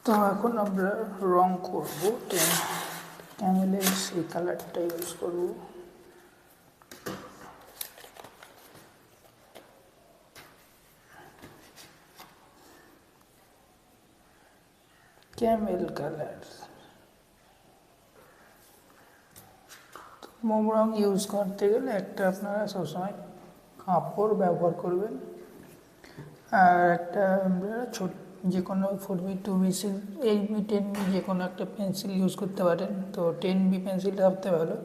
তো এখন আমরা রং করব, ক্যামেলের সেই কালারটা ইউজ করব। ক্যামেল কালার মোম রং ইউজ করতে গেলে একটা আপনারা সবসময় কাপড় ব্যবহার করবেন, আর একটা ছোট যে কোনো 4B 2B 8B 10B যে কোনো একটা পেন্সিল ইউজ করতে পারেন। তো 10B পেন্সিলটা সবথেকে ভালো।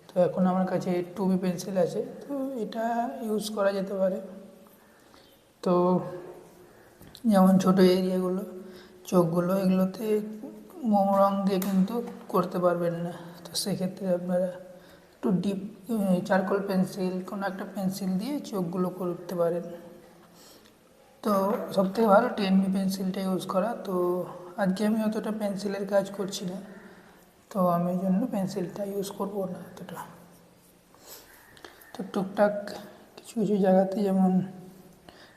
তো এখন আমার কাছে 2B পেন্সিল আছে, তো এটা ইউজ করা যেতে পারে। তো যেমন ছোটো এরিয়াগুলো, চোখগুলো, এগুলোতে মোম রং দিয়ে কিন্তু করতে পারবেন না। তো সেক্ষেত্রে আপনারা একটু ডিপ চারকোল পেন্সিল, কোনো একটা পেন্সিল দিয়ে চোখগুলো করতে পারেন। তো সবথেকে ভালো 10B পেন্সিলটা ইউজ করা। তো আজকে আমি অতটা পেন্সিলের কাজ করছি না, তো আমি এই জন্য পেন্সিলটা ইউজ করবো না অতটা। তো টুকটাক কিছু কিছু জায়গাতে, যেমন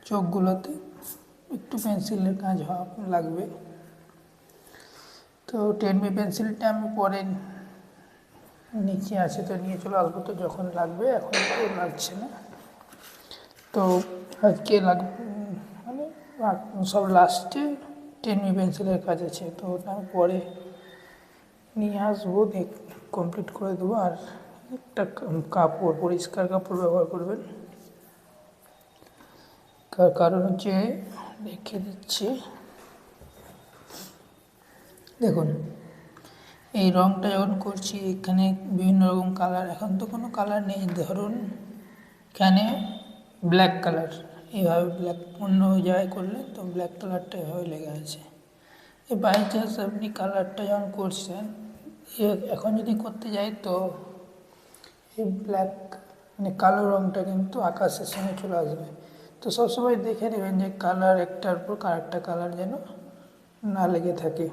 চোখগুলোতে একটু পেন্সিলের কাজ লাগবে। তো 10B পেন্সিলটা আমি পরে নিচে আছে, তো নিয়ে চলে আসবো, তো যখন লাগবে, এখন তো লাগছে না। তো আজকে মানে সব লাস্টে 10B পেন্সিলের কাজ আছে, তো ওটা আমি পরে নিয়ে আসবো, কমপ্লিট করে দেবো। আর একটা কাপড়, পরিষ্কার কাপড় ব্যবহার করবেন, কারণ হচ্ছে রেখে দিচ্ছি। দেখুন, এই রঙটা যখন করছি, এখানে বিভিন্ন রকম কালার, এখন তো কোনো কালার নেই। ধরুন এখানে ব্ল্যাক কালার, এইভাবে ব্ল্যাক অন্য জায়গায় করলে তো ব্ল্যাক কালারটা এভাবে লেগে আছে। এই বাই চান্স আপনি কালারটা যখন করছেন, এখন যদি করতে যাই, তো এই ব্ল্যাক মানে কালো রঙটা কিন্তু আকাশের সঙ্গে চলে আসবে। তো সবসময় দেখে নেবেন যে কালার একটার পর আরেকটা কালার যেন না লেগে থাকে।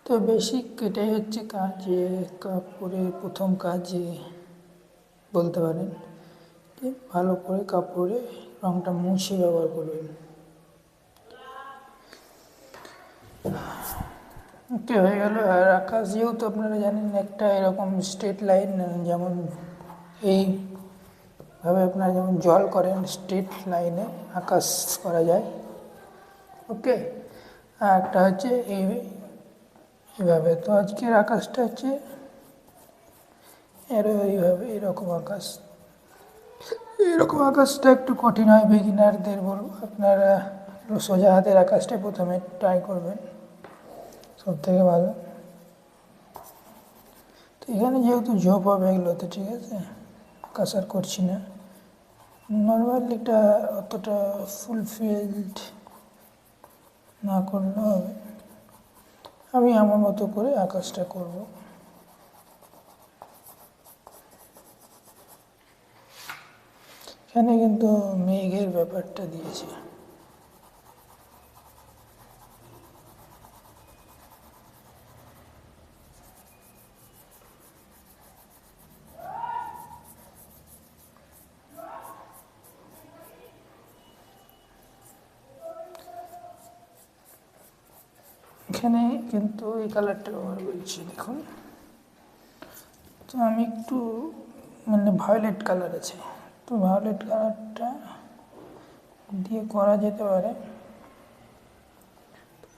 তো বেসিক এটাই হচ্ছে কাজ, যে কাপড়ের প্রথম কাজে বলতে পারেন যে ভালো করে কাপড়ে রঙটা মুছে ব্যবহার করবেন। ওকে, হয়ে গেল। আর আকাশ যেহেতু আপনারা জানেন একটা এরকম স্ট্রেট লাইন, যেমন এইভাবে আপনারা যেমন জল করেন, স্ট্রেট লাইনে আকাশ করা যায়। ওকে, আর একটা হচ্ছে এইভাবে। তো আজকের আকাশটা হচ্ছে এইভাবে, এরকম আকাশ। এরকম আকাশটা একটু কঠিন হয় বিগিনারদের, বলবো আপনারা সোজা হাতের আকাশটা প্রথমে ট্রাই করবেন, সব থেকে ভালো। তো এখানে যেহেতু ঝোপ হবে এগুলোতে, ঠিক আছে, আকাশ আর করছি না। নর্মালি এটা অতটা ফুলফিলড না করলে হবে, আমি আমার মতো করে আকাশটা করব। এখানে কিন্তু মেঘের ব্যাপারটা দিয়েছে। এখানে কিন্তু এই কালারটা ব্যবহার করছি, দেখুন। তো আমি একটু মানে ভায়োলেট কালার আছে, তো ভায়োলেট কালারটা দিয়ে করা যেতে পারে,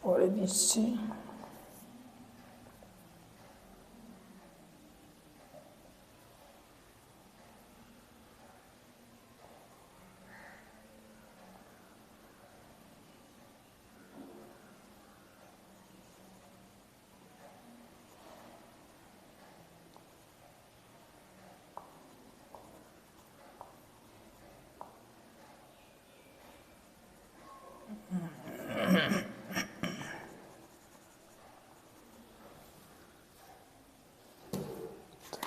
পরে দিচ্ছি।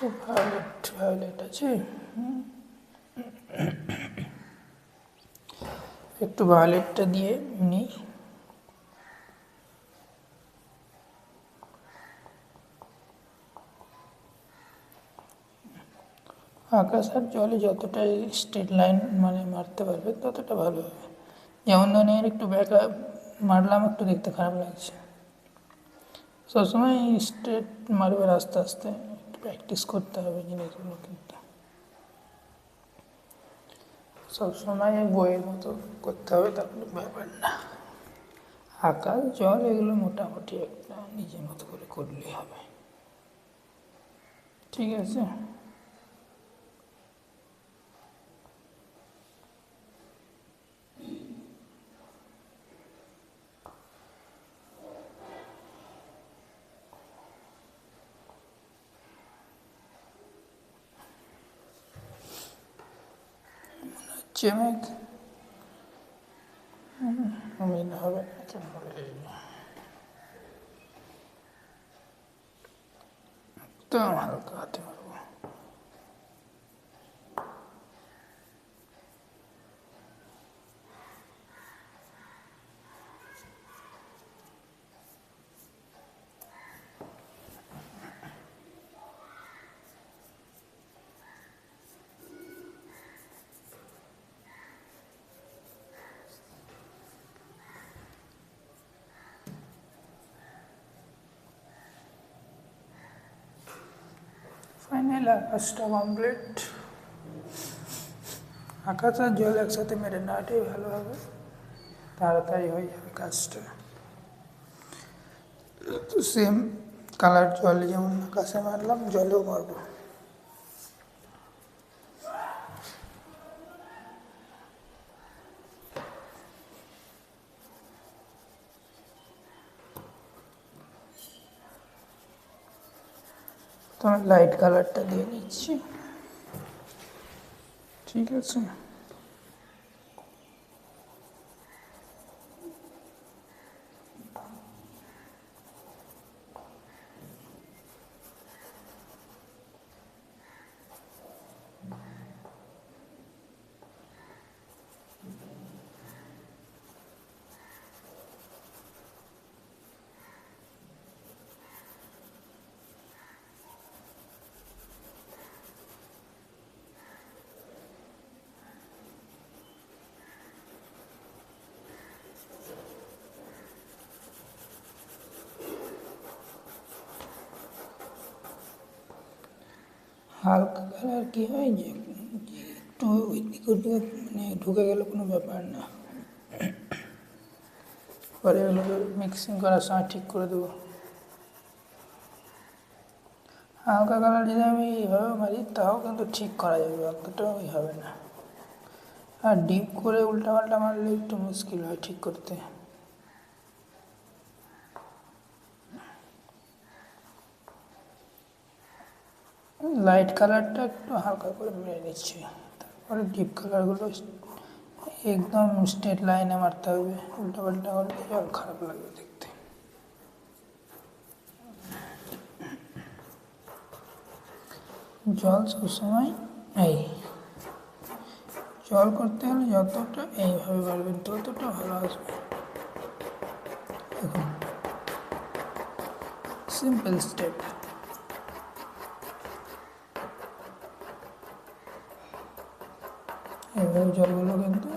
তো ভায়োলেট আছে, একটু ভায়োলেটটা দিয়ে নিই। আকাশ আর জলে যতটা স্ট্রেট লাইন মানে মারতে পারবে ততটা ভালো হবে। যেমন ধরুন একটু মারলাম, একটু দেখতে খারাপ লাগছে। সবসময় স্ট্রেট মারবেন, আস্তে আস্তে প্র্যাকটিস করতে হবে জিনিসগুলো, কিন্তু সবসময় বইয়ের মতো করতে হবে তা কোনো ব্যাপার না। আকাশ জল এগুলো মোটামুটি একটা নিজের মতো করে করলেই হবে, ঠিক আছে। চেমেক মিল হবে না কেন বলে, একদম হালকা হাতে মারবো। ফাইনাল আকাশটা কমপ্লিট। আকাশ আর জল একসাথে মেরে নেওয়াটাই ভালো হবে, তাড়াতাড়ি হয়ে যাবে কাজটা। তো সেম কালার জল যেমন আকাশে মারলাম, জলেও মারবো। তো আমি লাইট কালারটা দিয়ে নিচ্ছি, ঠিক আছে। হালকা কালার কী হয় যে একটু ওইদিক ওদিক মানে ঢুকে গেলে কোনো ব্যাপার না, পরে এগুলোকে মিক্সিং করার সময় ঠিক করে দেবো। হালকা কালার যদি আমি এইভাবে মারি তাও কিন্তু ঠিক করা যাবে, অতটাও হবে না। আর ডিপ করে উল্টাপাল্টা মারলে একটু মুশকিল হয় ঠিক করতে। লাইট কালারটা একটু হালকা করে মেরে নিচ্ছি, তারপরে ডিপ কালারগুলো একদম স্ট্রেট লাইনে মারতে হবে, উল্টাপাল্টা করলে জল খারাপ লাগবে দেখতে। জল সবসময় এই জল করতে হলে যতটা এইভাবে পারবেন ততটা ভালো আসবে। দেখুন, সিম্পল স্টেপ। এইভাবে জলগুলো কিন্তু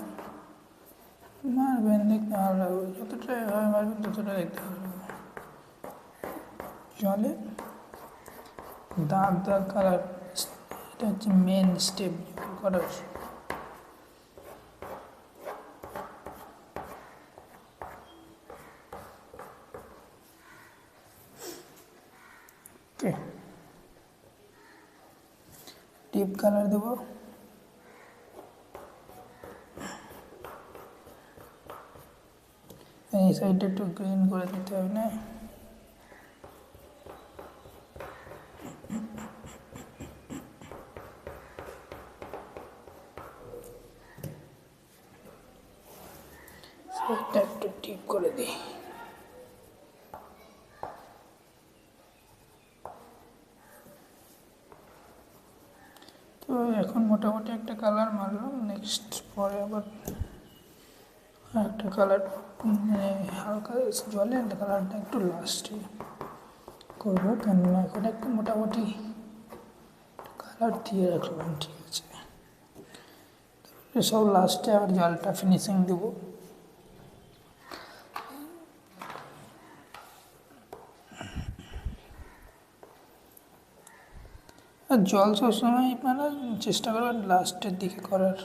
মারবেন, দেখতে ভালো লাগবে। যতটা এভাবে মারবেন ততটা দেখতে ভালো লাগবে। জলে দাগ দাগ কালার, এটা হচ্ছে মেন স্টেপ জল করার। ওকে, ডিপ কালার দেবো। এই সাইডটা একটু গ্রিন করে দিতে হবে না? সাইডটা একটু ডিপ করে দিই। তো এখন মোটামুটি একটা কালার মারলাম, নেক্সট পরে আবার একটা কালার মানে হালকা জলে কালারটা একটু লাস্টে করবো, কেননা এখন একটু মোটামুটি কালার দিয়ে রাখলাম, ঠিক আছে। তারপরে সব লাস্টে আবার জলটা ফিনিশিং দেবো। আর জল সবসময় মানে চেষ্টা করবেন লাস্টের দিকে করার।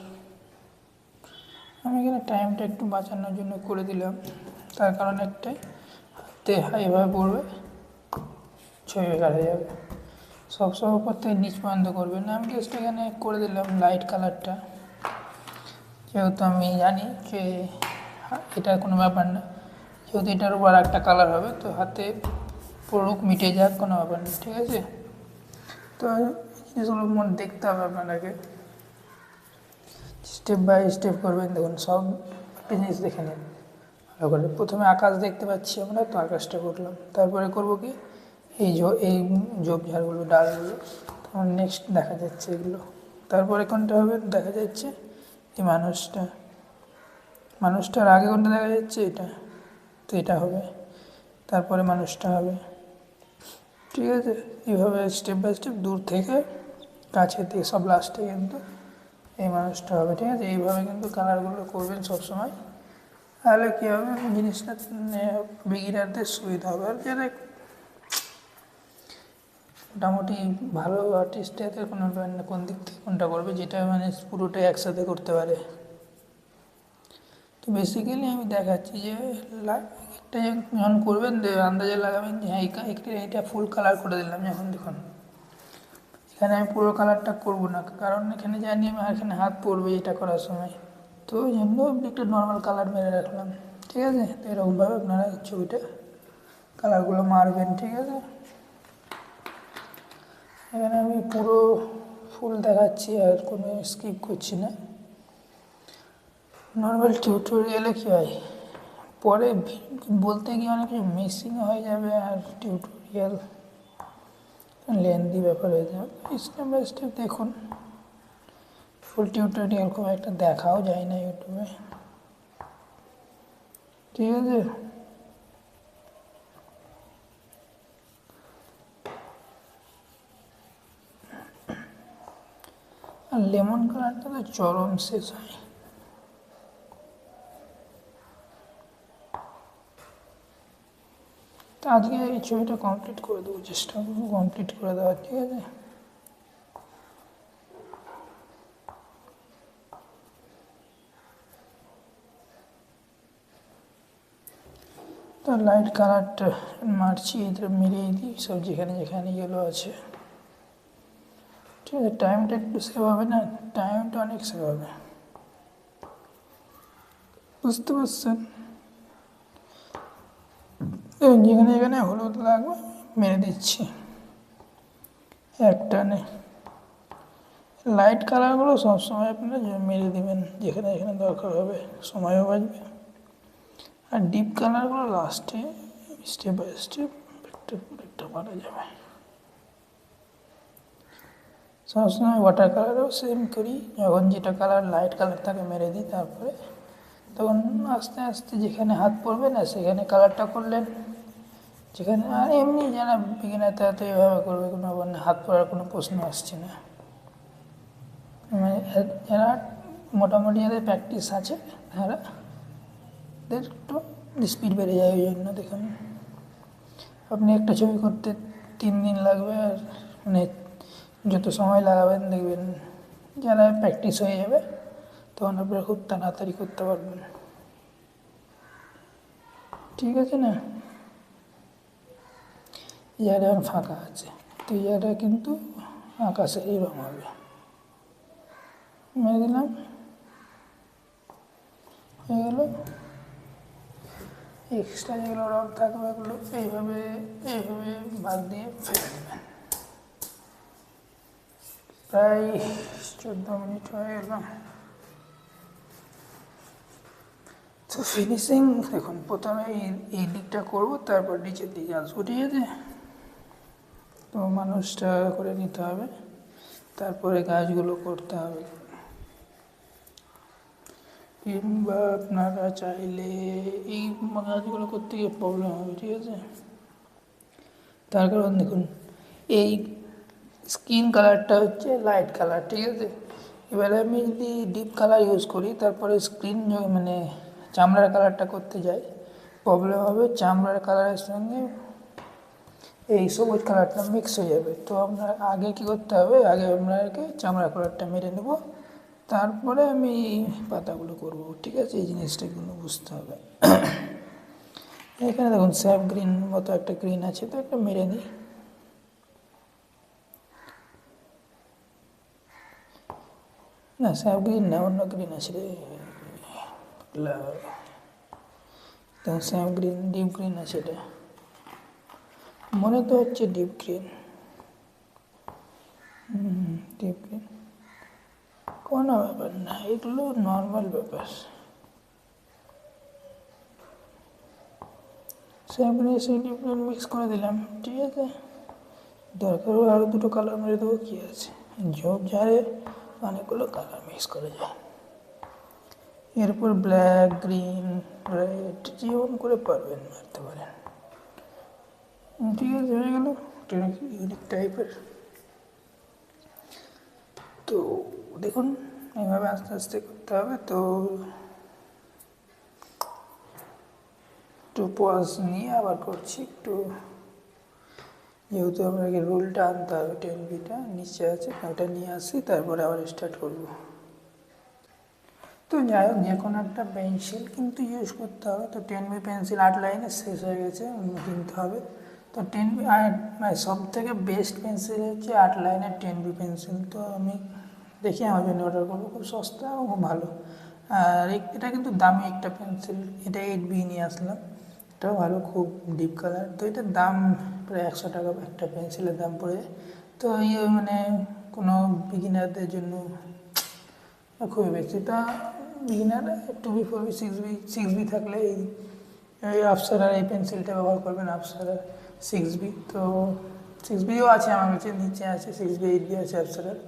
আমি এখানে টাইমটা একটু বাঁচানোর জন্য করে দিলাম, তার কারণ একটাই, হাতে এভাবে পড়বে, ছবি কাটা যাবে। সবসময় উপর থেকে নিচ পর্যন্ত করবেন না। আমি জাস্ট এখানে করে দিলাম লাইট কালারটা, যেহেতু আমি জানি যে এটার কোনো ব্যাপার না, যেহেতু এটার উপর একটা কালার হবে, তো হাতে পড়ুক, মিটে যাক, কোনো ব্যাপার নেই, ঠিক আছে। তো জিনিসগুলো মনে দেখতে হবে আপনাকে, স্টেপ বাই স্টেপ করবেন। দেখুন সব একটা জিনিস দেখে নিন ভালো করে। প্রথমে আকাশ দেখতে পাচ্ছি আমরা, তো আকাশটা করলাম, তারপরে করব কি এই ঝোপঝাড়গুলো, ডালগুলো, তখন নেক্সট দেখা যাচ্ছে এগুলো। তারপরে কোনটা হবে দেখা যাচ্ছে এই মানুষটার আগে কোনটা দেখা যাচ্ছে এটা, তো এটা হবে, তারপরে মানুষটা হবে, ঠিক আছে। এইভাবে স্টেপ বাই স্টেপ, দূর থেকে কাছে থেকে সব লাস্টে কিন্তু এই মানুষটা হবে, ঠিক আছে। এইভাবে কিন্তু কালারগুলো করবেন সবসময়, তাহলে কী হবে জিনিসটা বিগিনারদের সুবিধা হবে। আর যারা মোটামুটি ভালো আর্টিস্ট এদের কোনো কোন দিক থেকে কোনটা করবে, যেটা মানে পুরোটাই একসাথে করতে পারে। তো বেসিক্যালি আমি দেখাচ্ছি যে একটা যখন করবেন আন্দাজে লাগাবেন যে হ্যাঁ এটা ফুল কালার করে দিলাম। যখন দেখুন এখানে আমি পুরো কালারটা করব না, কারণ এখানে জানি আমি এখানে হাত পড়বে এটা করার সময়, তো ওই জন্য একটু নর্মাল কালার মেরে রাখলাম, ঠিক আছে। তো এরকমভাবে আপনারা ছবিটা কালারগুলো মারবেন, ঠিক আছে। এখানে আমি পুরো ফুল দেখাচ্ছি, আর কোনো স্কিপ করছি না। নর্মাল টিউটোরিয়ালে কী হয়, পরে বলতে গিয়ে অনেক কিছু মিসিং হয়ে যাবে, আর টিউটোরিয়াল লেন্দি ব্যাপার হয়ে যাবে। স্টেপ বাই স্টেপ দেখুন, ফুল টিউটোরিয়াল খুব একটা দেখাও যায় না ইউটিউবে, ঠিক আছে। আর লেমন কালারটা তো চরম শেষ হয়। তো আজকে এই ছবিটা কমপ্লিট করে দেবো, চেষ্টা করবো কমপ্লিট করে দেওয়ার, ঠিক আছে। তো লাইট কালারটা মারছি, এটা মিলিয়ে দিই সব যেখানে যেখানে ইয়েলো আছে, ঠিক আছে। টাইমটা একটু সেভ হবে না, টাইমটা অনেক সেভ হবে, বুঝতে পারছেন। যেখানে যেখানে হলুদ লাগবে মেরে দিচ্ছি একটানে। লাইট কালারগুলো সবসময় আপনারা মেরে দেবেন যেখানে যেখানে দরকার হবে, সময়ও বাঁচবে। আর ডিপ কালারগুলো লাস্টে স্টেপ বাই স্টেপ একটা মারা যাবে। সবসময় ওয়াটার কালারও সেম করি, যখন যেটা কালার লাইট কালার থাকে মেরে দিই, তারপরে তখন আস্তে আস্তে যেখানে হাত পড়বে না সেখানে কালারটা করলেন, যেখানে আর এমনি যারা বিগিনার তারা তো এভাবে করবে, কোনো হাত পড়ার কোনো প্রশ্ন আসছে না। মানে যারা মোটামুটি যাদের প্র্যাকটিস আছে তারা এদের একটু স্পিড বেড়ে যায়, ওই জন্য দেখুন আপনি একটা ছবি করতে 3 দিন লাগবে, আর মানে যত সময় লাগাবেন দেখবেন যারা প্র্যাকটিস হয়ে যাবে তখন আপনারা খুব তাড়াতাড়ি করতে পারবেন, ঠিক আছে না। এই জায়গাটা এখন ফাঁকা আছে, তো এই জায়গাটা কিন্তু আকাশেরই রঙ হবে, মেরে দিলাম, হয়ে গেল। এক্সট্রা যেগুলো রঙ থাকবে এগুলো এইভাবে এইভাবে বাদ দিয়ে ফেলে দেবেন। প্রায় 14 মিনিট হয়ে গেল। তো ফিনিশিং দেখুন, প্রথমে এই দিকটা করবো, তারপর নিচের দিকে আসবো, ঠিক আছে। তো মানুষটা করে নিতে হবে, তারপরে গাছগুলো করতে হবে। কিংবা আপনারা চাইলে এই গাছগুলো করতে গিয়ে প্রবলেম হবে, ঠিক আছে। তার কারণ দেখুন এই স্কিন কালারটা হচ্ছে লাইট কালার, ঠিক আছে। এবারে আমি যদি ডিপ কালার ইউজ করি, তারপরে স্ক্রিন মানে চামড়ার কালারটা করতে যাই, প্রবলেম হবে। চামড়ার কালারের সঙ্গে এই সবুজ কালারটা মিক্স হয়ে যাবে। তো আপনার আগে কি করতে হবে, আগে আপনাকে চামড়া কালারটা মেরে নেব, তারপরে আমি পাতাগুলো করব, ঠিক আছে? এই জিনিসটাগুলো বুঝতে হবে। এখানে দেখুন স্যাপ গ্রিন মতো একটা গ্রিন আছে, তো একটা মেরে নিই। না স্যাপ গ্রিন না, অন্য গ্রিন আছে রে। দেখুন স্যাপ গ্রিন, ডিপ গ্রিন আছে, এটা মনে তো হচ্ছে ডিপ গ্রিন। ডিপ গ্রিন কোনো ব্যাপার না, এগুলো নর্মাল ব্যাপার। স্যাপ গ্রিন সেই ডিপ গ্রিন মিক্স করে দিলাম, ঠিক আছে? দরকার হলে আরও দুটো কালার মেরে দেবো, কী আছে? ঝোপ ঝাড়ে অনেকগুলো কালার মিক্স করে যায়। এরপর ব্ল্যাক, গ্রিন, রেড যেমন করে পারবেন মারতে পারেন, ঠিক আছে? হয়ে গেল ইউনিক টাইপের। তো দেখুন এইভাবে আস্তে আস্তে করতে হবে। তো একটু পজ নিয়ে আবার করছি একটু, যেহেতু আপনাকে রুলটা আনতে হবে, 10B নিচে আছে, ওটা নিয়ে আসি, তারপরে আবার স্টার্ট করব। তো যাই হোক, যে কোনো একটা পেন্সিল কিন্তু ইউজ করতে হবে। তো 10B পেন্সিল 8 লাইনে শেষ হয়ে গেছে, কিনতে হবে। তো 10B সব থেকে বেস্ট পেন্সিল হচ্ছে 8 লাইনের 10B পেন্সিল। তো আমি দেখি অ্যামাজনে অর্ডার করবো, খুব সস্তা এবং খুব ভালো। আর এটা কিন্তু দামি একটা পেন্সিল, এটা 8B নিয়ে আসলাম, এটাও ভালো, খুব ডিপ কালার। তো এটার দাম প্রায় 100 টাকা একটা পেন্সিলের দাম পড়ে যায়। তো মানে কোনো বিগিনারদের জন্য খুবই বেশি। তা বিগিনার 2B 4B 6B থাকলে এই আপ্সারার এই পেন্সিলটা ব্যবহার করবেন, আপ্সারার 6B। তো 6Bও আছে আমার কাছে, নিচে আছে 6B 8B আছে আপ্সারার।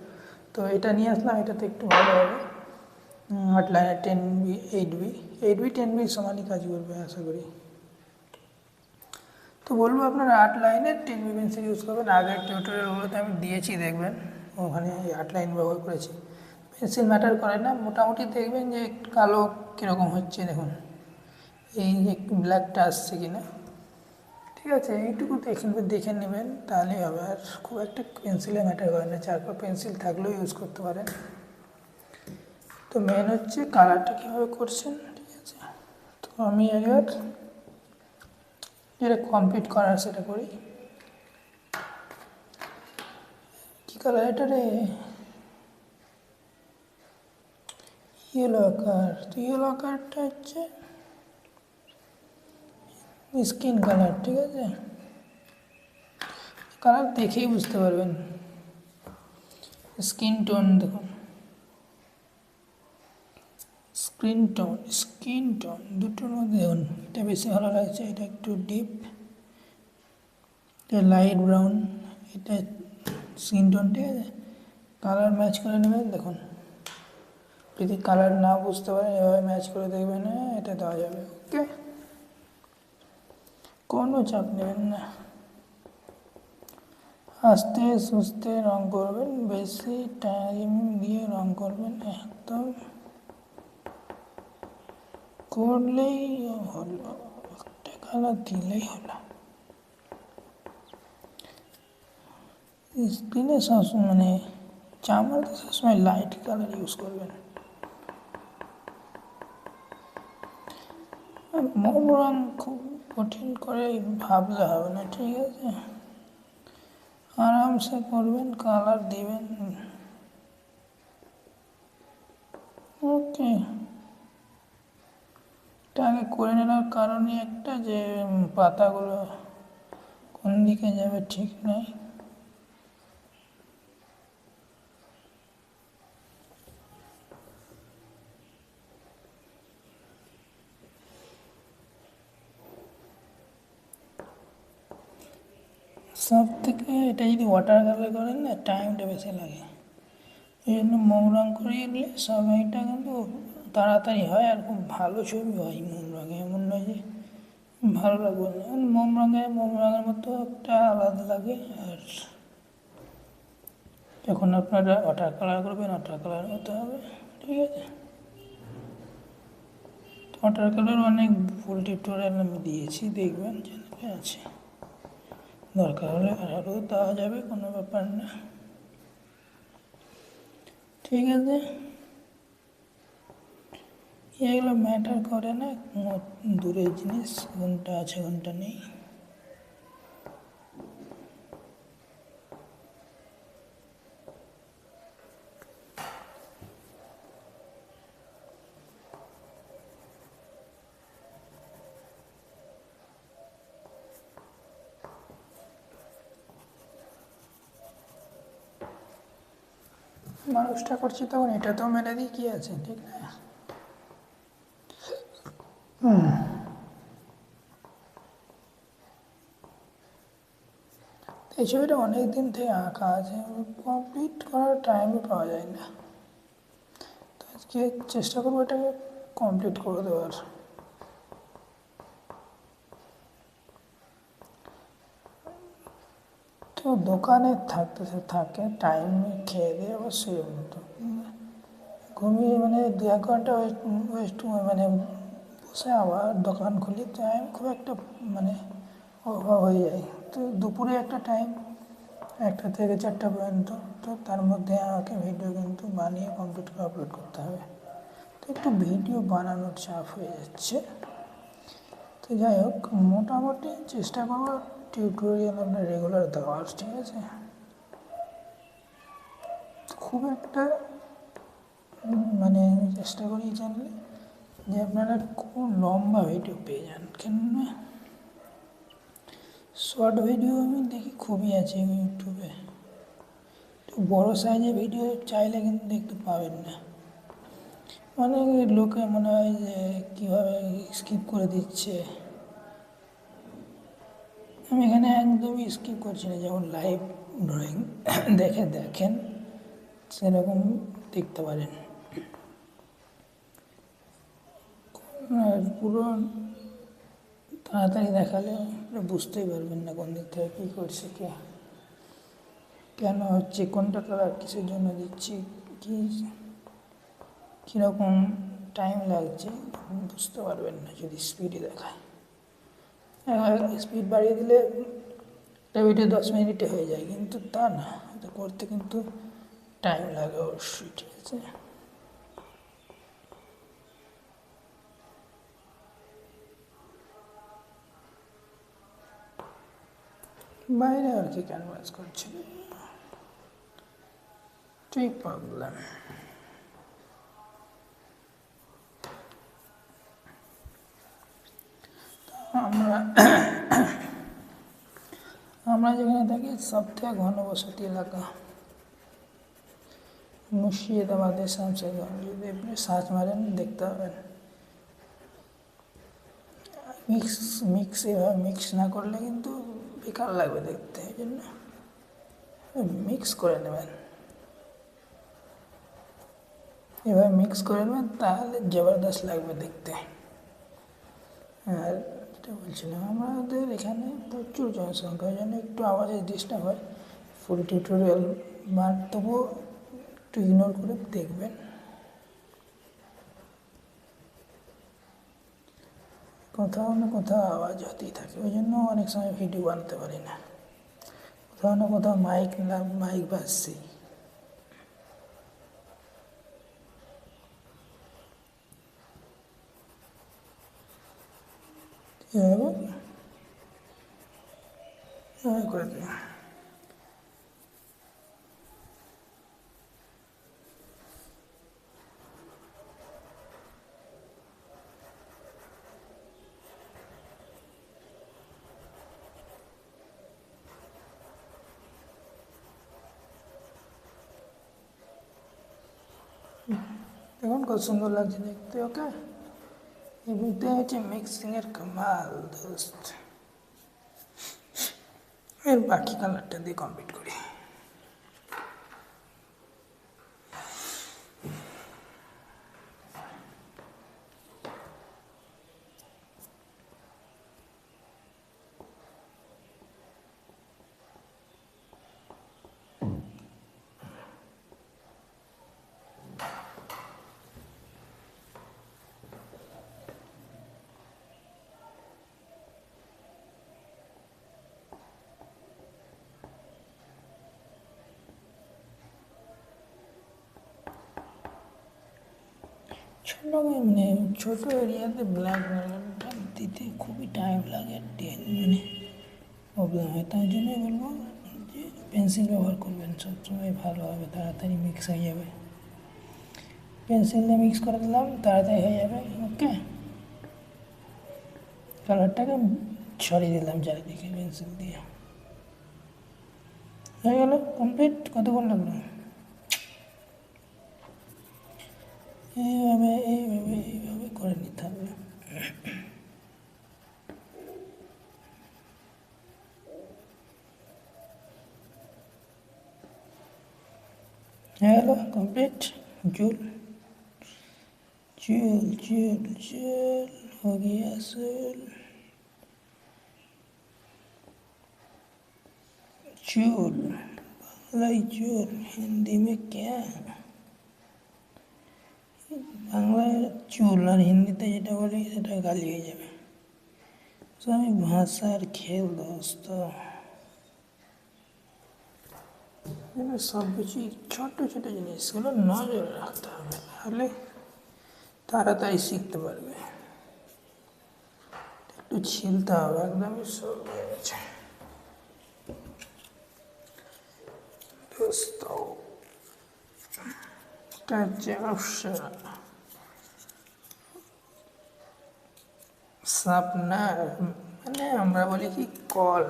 তো এটা নিয়ে আসলাম, এটাতে একটু ভালো হবে। 8 লাইনের 10B 8B 10B সমানই কাজ করবে আশা করি। তো বলবো আপনারা 8 লাইনের 10B পেন্সিল ইউজ করবেন। আগের টিউটোরিয়ালগুলোতে আমি দিয়েছি, দেখবেন ওখানে 8 লাইন ব্যবহার করেছি। পেন্সিল ম্যাটার করে না, মোটামুটি দেখবেন যে কালো কীরকম হচ্ছে, দেখুন এই যে ব্ল্যাকটা আসছে কি না, ঠিক আছে? এইটুকু দেখে নেবেন, তাহলেই হবে। আর খুব একটা পেন্সিলে ম্যাটার করে না, 4 পেন্সিল থাকলেও ইউজ করতে পারেন। তো মেন হচ্ছে কালারটা কীভাবে করছেন, ঠিক আছে? তো আমি এবার যেটা কমপ্লিট করার সেটা করি। কী কালার এটা রে? ইয়েলো আকার। তো ইয়েলো আকারটা হচ্ছে স্কিন কালার, ঠিক আছে? কালার দেখেই বুঝতে পারবেন। স্কিন টোন দেখুন, স্কিন টোন দুটোর মধ্যে দেখুন এটা বেশি ভালো লাগছে। এটা একটু ডিপ, এটা লাইট ব্রাউন, এটা স্কিন টোন, ঠিক আছে? কালার ম্যাচ করে নেবেন। দেখুন যদি কালার না বুঝতে পারেন, এভাবে ম্যাচ করে দেখবেন, এটা দেওয়া যাবে। ওকে, কোনো চাপ নেবেন না, আস্তে সুস্তে রং করবেন, বেশি টাইম দিয়ে রং করবেন, একদম করলেই হলো, একটা কালার দিলেই হলো। স্ক্রিনে সবসময় মানে চামড়াতে সবসময় লাইট কালার ইউজ করবেন। মোম রং খুব কঠিন করে ভাবলে হবে না, ঠিক আছে? আরামসে করবেন, কালার দিবেন। ওকে, এটা আগে করে নেওয়ার কারণই একটা, যে পাতাগুলো কোন দিকে যাবে ঠিক নেই। সব থেকে এটা যদি ওয়াটার কালার করেন না, টাইমটা বেশি লাগে। এই জন্য মোম রং করিয়ে দিলে সময়টা কিন্তু তাড়াতাড়ি হয়, আর খুব ভালো ছবি হয় মোম রঙে। এমন নয় যে ভালো লাগবে না, মোম রঙের মতো একটা আলাদা লাগে। আর যখন আপনারা ওয়াটার কালার করবেন, ওয়াটার কালার মতো হবে, ঠিক আছে? ওয়াটার কালার অনেক ফুল টিউটোরিয়াল আমি দিয়েছি, দেখবেন চ্যানেলে আছে। দরকার হলে আরও দেওয়া যাবে, কোনো ব্যাপার না। ঠিক আছে, এগুলো ম্যাটার করে না, দূরের জিনিস, কোনটা আছে কোনটা নেই। মানুষটা করছি তখন এটা তো মেরে দিই, কি আছে, ঠিক না? এই ছবিটা অনেক দিন থেকে আঁকা আছে, কমপ্লিট করার টাইমই পাওয়া যায় না। তো আজকে চেষ্টা করবো এটাকে কমপ্লিট করে দেওয়ার। তো দোকানে থাকতে থাকে, টাইম খেয়ে দিয়ে আবার শুয়ে মতো ঘুমিয়ে, মানে 1-2 ঘন্টা ওয়েস্ট, মানে বসে আবার দোকান খুলি, টাইম খুব একটা মানে অভাব হয়ে যায়। তো দুপুরে একটা টাইম, 1টা থেকে 4টা পর্যন্ত, তো তার মধ্যে আমাকে ভিডিও কিন্তু বানিয়ে কমপ্লিট করে আপলোড করতে হবে। তো একটু ভিডিও বানানোর চাপ হয়ে যাচ্ছে। তো যাই হোক, মোটামুটি চেষ্টা করবো টিউটোরিয়াল আপনার রেগুলার দেওয়ার, ঠিক আছে? খুব একটা মানে আমি চেষ্টা করি জানলে যে আপনারা খুব লম্বা ভিডিও পেয়ে যান, কেননা শর্ট ভিডিও আমি দেখি খুবই আছে ইউটিউবে। তো বড়ো সাইজের ভিডিও চাইলে কিন্তু দেখতে পাবেন না। অনেক লোকে মনে হয় যে কীভাবে স্কিপ করে দিচ্ছে, আমি এখানে একদমই স্কিপ করছি না। যেমন লাইভ ড্রয়িং দেখেন সেরকম দেখতে পারেন, আর পুরো তাড়াতাড়ি দেখালে বুঝতেই পারবেন না কোন দিক থেকে কী করছে, কে কেন হচ্ছে, কোনটা কালার কিসের জন্য দিচ্ছি, কী কীরকম টাইম লাগছে, বুঝতে পারবেন না যদি স্পিডে দেখায়। স্পিড বাড়িয়ে দিলে একটা ভিডিও 10 মিনিটে হয়ে যায়, কিন্তু তা না, এটা করতে কিন্তু টাইম লাগে অবশ্যই, ঠিক আছে? বাইরে আর কি ক্যানভাস করছিল, ঠিক প্রবলেম। আমরা আমরা যেখানে থাকি সবথেকে ঘনবসতি এলাকা মুর্শিদাবাদের শামশেরগঞ্জ। যদি আপনি সার্চ মারেন দেখতে পাবেন। এভাবে মিক্স না করলে কিন্তু বেকার লাগবে দেখতে, এই জন্য মিক্স করে নেবেন। এভাবে মিক্স করে নেবেন, তাহলে জবরদস্ত লাগবে দেখতে। আর যেটা বলছিলাম, আমাদের এখানে প্রচুর জনসংখ্যা, ওই জন্য একটু আওয়াজের ডিস্টার্ব হয়। ফুল টিউটোরিয়াল তবুও একটু ইগনোর করে দেখবেন। কোথাও না কোথাও আওয়াজ হতেই থাকে, ওই জন্য অনেক সময় ভিডিও বানাতে পারি না। কোথাও না কোথাও মাইক বাজছে। এভাবে করে দিই। দেখুন কত সুন্দর লাগছে দেখতে, ওকে? এমনিতে হচ্ছে মিক্সিংয়ের কামাল দোস্ত। এর বাকি কালারটা দিয়ে কমপ্লিট করি। ছোটো মানে ছোটো এরিয়াতে ব্ল্যাক কালারটা দিতে খুবই টাইম লাগে, মানে প্রবলেম হয়। তাই জন্যই বলবো যে পেন্সিল ব্যবহার করবেন, সবসময় ভালো হবে, তাড়াতাড়ি মিক্স হয়ে যাবে। পেন্সিল দিয়ে মিক্স করে দিলাম, তাড়াতাড়ি হয়ে যাবে। ওকে, কালারটাকে ছড়িয়ে দিলাম চারিদিকে পেন্সিল দিয়ে। হয়ে গেল কমপ্লিট। কতক্ষণ লাগলো? এইভাবে এইভাবে এইভাবে করে নিতে হবে। হয়ে গেল কমপ্লিট। জুল জুল জুल जूल हो गया जूल। जूल बांग्लाई जूल, हिंदी में क्या? বাংলায় চুল আর হিন্দিতে যেটা বলি সেটা গালি হয়ে যাবে। আমি ভাষার খেল দোস্ত, সব কিছুই ছোটো ছোটো জিনিসগুলো নজরে রাখতে হবে, তাহলে তাড়াতাড়ি শিখতে পারবে। একটু ছিলতে হবে, একদমই সব হয়ে গেছে দোস্ত। এটা হচ্ছে অপশন সাপনার, মানে আমরা বলি কি কল।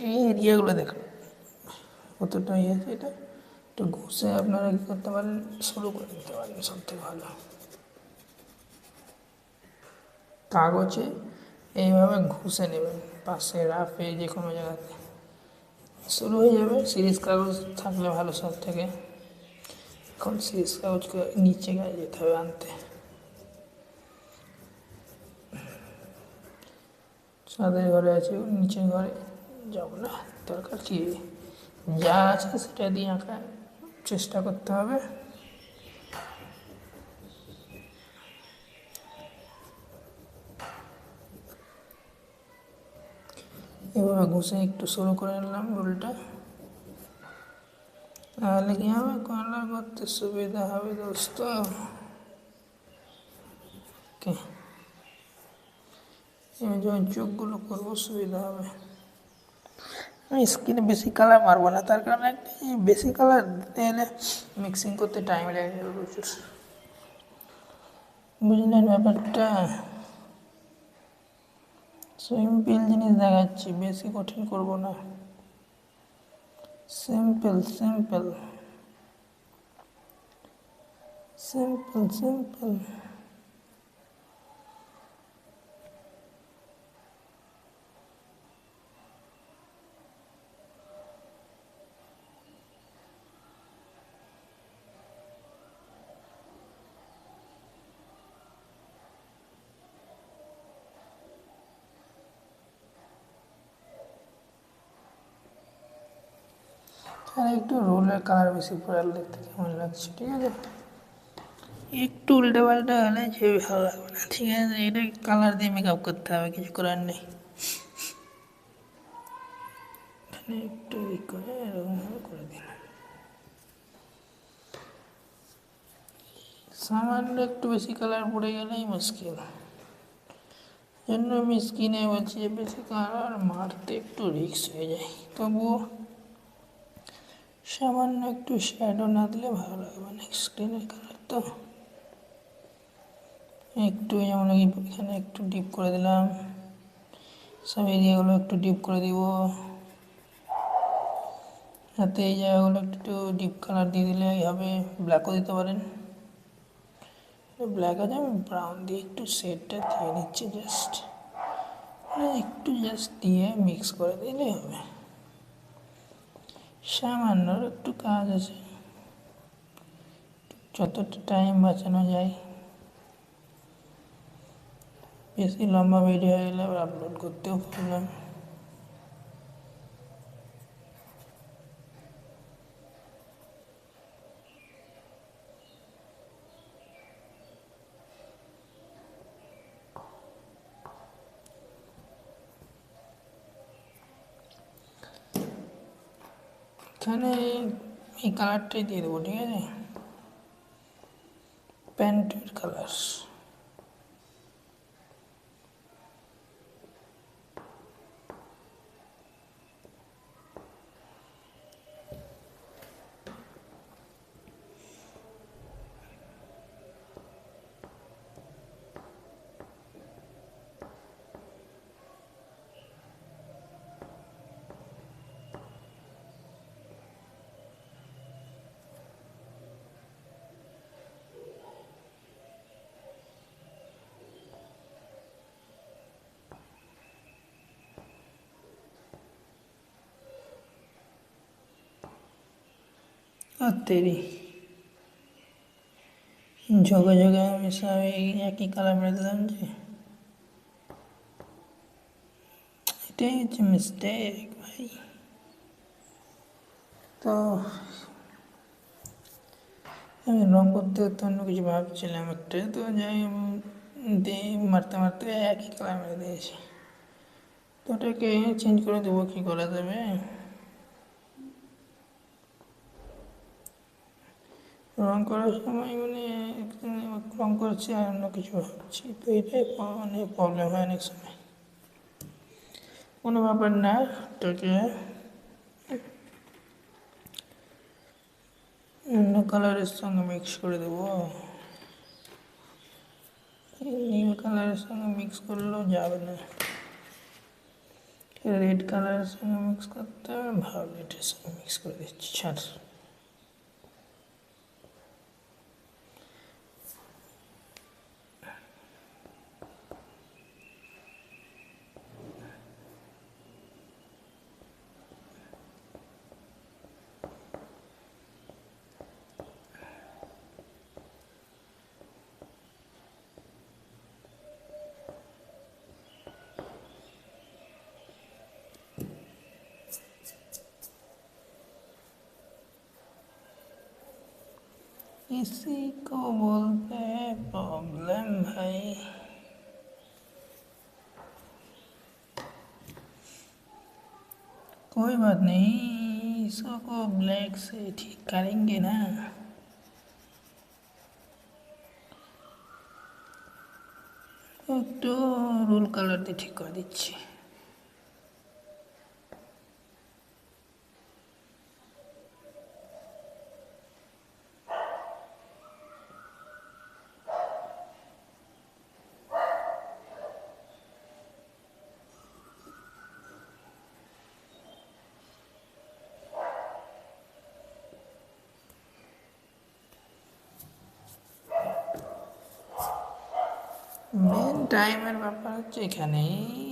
এই এরিয়াগুলো দেখুন কতটা ইয়ে আছে। এটা একটু ঘষে আপনারা কী করতে পারেন, শুরু করে দিতে পারেন, সবথেকে ভালো। কাগজে এইভাবে ঘষে নেবেন, পাশে রাফে যে কোনো জায়গাতে শুরু হয়ে যাবে। সিরিজ কাগজ থাকলে ভালো সব থেকে। এখন সিরিজ কাগজকে নিচে গায়ে যেতে হবে আনতে। ছাদের ঘরে আছে, নিচের ঘরে যাব না, দরকার কি, যা আছে সেটা দিয়ে আঁকার চেষ্টা করতে হবে। এভাবে ঘষে একটু শুরু করে নিলাম রুলটা, তাহলে কি হবে, কালার করতে সুবিধা হবে দোস্ত। ওকে, এবার যখন চোখগুলো করবো সুবিধা হবে। আমি স্কিনে বেশি কালার মারবো না, তার কারণে বেশি কালার দিতে হলে মিক্সিং করতে টাইম লেগে যাবে প্রচুর, বুঝলেন ব্যাপারটা। সিম্পল জিনিস দেখাচ্ছি, বেশি কঠিন করব না, সিম্পল সিম্পল সিম্পল সিম্পল। আর একটু রোলের কালার বেশি পড়ালে দেখতে কেমন লাগছে, ঠিক আছে। একটু উল্টে পাল্টে হলে ছবি ভালো লাগবে না, ঠিক আছে। এটা কালার দিয়ে মেকআপ করতে হবে, কিছু করার নেই। এখানে একটু করে এরকমভাবে করে দিলাম, সামান্য একটু বেশি কালার পড়ে গেলেই মুশকিল। জন্য আমি স্কিনে বলছি যে বেশি কালার মারতে একটু রিস্ক হয়ে যায়, তবুও সামান্য একটু শ্যাডো না দিলে ভালো লাগবে না। স্ক্রিনের কালার তো একটু, যেমন এখানে একটু ডিপ করে দিলাম, সব এরিয়াগুলো একটু ডিপ করে দিব, যাতে এই জায়গাগুলো একটু ডিপ কালার দিয়ে দিলে হবে। ব্ল্যাকও দিতে পারেন, ব্ল্যাক আছে, আমি ব্রাউন দিয়ে একটু শেডটা দিয়ে নিচ্ছি, জাস্ট একটু জাস্ট দিয়ে মিক্স করে দিলে হবে। সামান্য একটু কাজ আছে, যতটা টাইম বাঁচানো যায়। বেশি লম্বা ভিডিও হয়ে গেলে আবার আপলোড করতেও প্রবলেম। এখানে এই কালারটাই দিয়ে দেবো, ঠিক আছে, প্যান্টের কালার। আর তেরি ঝোঁকে ঝোঁকে আমি সব একই কালার মেরে দিলাম, যে এটাই হচ্ছে মিস্টেক ভাই। তো আমি রং করতে করতে অন্য কিছু ভাবছিলাম একটা, তো যাই দিয়ে মারতে মারতে একই কালার মেরে দিয়েছি। তো ওটাকে চেঞ্জ করে দেবো, কী করা যাবে? রং করার সময় মানে রং করছি আর অন্য কিছু ভাবছি, তো এটাই মানে প্রবলেম হয় অনেক সময়। কোনো ব্যাপার না, ওটাকে অন্য কালারের সঙ্গে মিক্স করে দেবো। নীল কালারের সঙ্গে মিক্স করলেও যাবে না, রেড কালারের সঙ্গে মিক্স করতে হবে, ভায়োলেটের সঙ্গে মিক্স করে দিচ্ছি, ছাড়। इसी को बोलते हैं प्रॉब्लम भाई। कोई बात नहीं, इसको ब्लैक से ठीक करेंगे ना। একটু রুল কালার দিয়ে ঠিক করে দিচ্ছি। মেন টাইমের ব্যাপার হচ্ছে এখানে,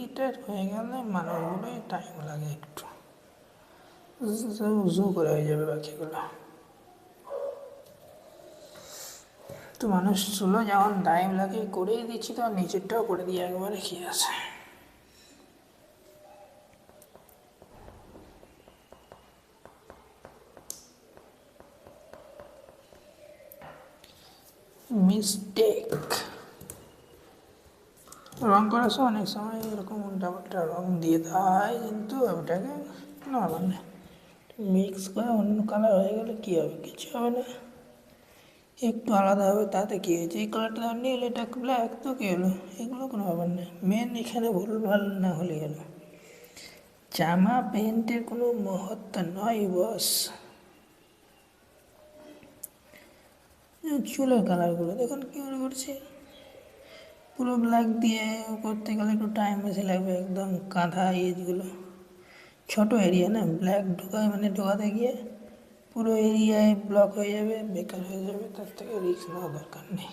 এটা হয়ে গেলে মানুষগুলো টাইম লাগে একটু, জু করে হয়ে যাবে বাকিগুলো। তো মানুষগুলো যেমন টাইম লাগে করেই দিচ্ছি, তো নিচেরটাও করে দিয়ে একবারে কি আছে। মিস্টেক রং করার সময় অনেক সময় এরকম উল্টাপাল্টা রং দিয়ে দেওয়া হয়, কিন্তু ওটাকে নর্মাল মিক্স করে অন্য কালার হয়ে গেলে কী হবে, কিছু হবে না, একটু আলাদা হবে, তাতে কী হয়েছে? এই কালারটা নীল, এটা ব্ল্যাক, তো কী হলো? এগুলো কোনো ব্যাপার নেই, মেন এখানে ভুলভাল না হলে গেল। জামা প্যান্টের কোনো মহত্ব নয় বস। চুলের কালারগুলো দেখুন কী করে করছে, পুরো ব্ল্যাক দিয়ে করতে গেলে একটু টাইম বেশি লাগবে, একদম কাঁধা এজগুলো ছোটো এরিয়া না, ব্ল্যাক ঢোকায় মানে ঢোকাতে গিয়ে পুরো এরিয়ায় ব্লক হয়ে যাবে, বেকার হয়ে যাবে, তার থেকে রিস্ক নেওয়া দরকার নেই,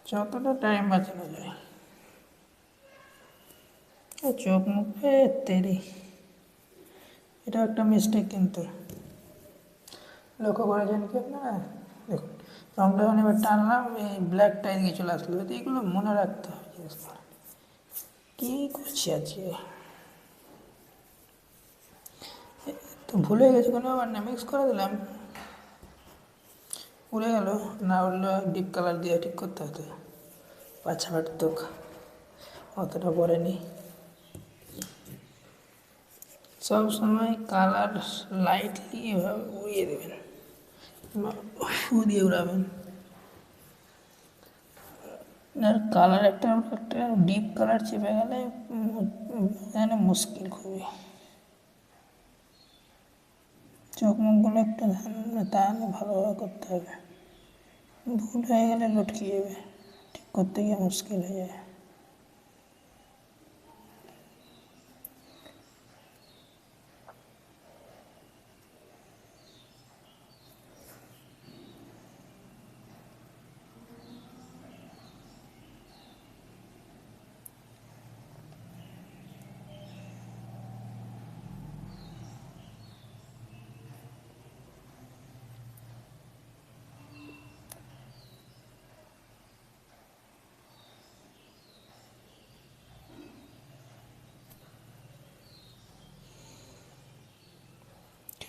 যতটা টাইম বাঁচানো যায়। চোখ মুখে তেরি, এটা একটা মিস্টেক কিন্তু লক্ষ্য করেছেন কি আপনারা? দেখুন রংটা যখন এবার টানলাম, এই ব্ল্যাকটা এদিকে চলে আসলো, তো এগুলো মনে রাখতে হবে জিনিসগুলো। কী করছি আজকে, তো ভুলে গেছি, কোনো ব্যাপার না, মিক্স করে দিলাম, উড়ে গেল, না উঠলে ডিপ কালার দিয়ে ঠিক করতে হতো, পাছা তো অতটা পড়েনি। সব সময় কালার লাইটলি এভাবে উড়িয়ে দেবেন বা ফু দিয়ে উড়াবেন। আর কালার একটা ডিপ কালার চেপে গেলে এখানে মুশকিল খুবই। চোখ মুখগুলো একটু তাহলে ভালোভাবে করতে হবে, ভুল হয়ে গেলে লটকে যাবে, ঠিক করতে গিয়ে মুশকিল হয়ে যায়।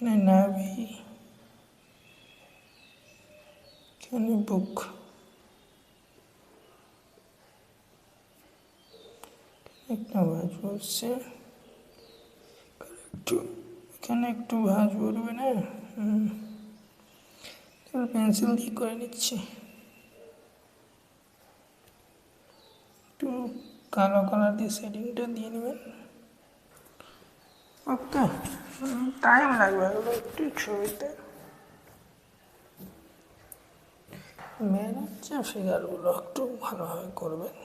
এখানে নাভি, এখানে বুক, একটা ভাঁজ পড়ছে, একটু এখানে একটু ভাঁজ পড়বে না, পেন্সিল দিয়ে করে নিচ্ছি। একটু কালো কালার দিয়ে শেডিংটা দিয়ে নেবেন। ওকে, টাইম লাগবে এগুলো একটু ছবিতে। মেন হচ্ছে ফিগারগুলো একটু ভালোভাবে করবেন,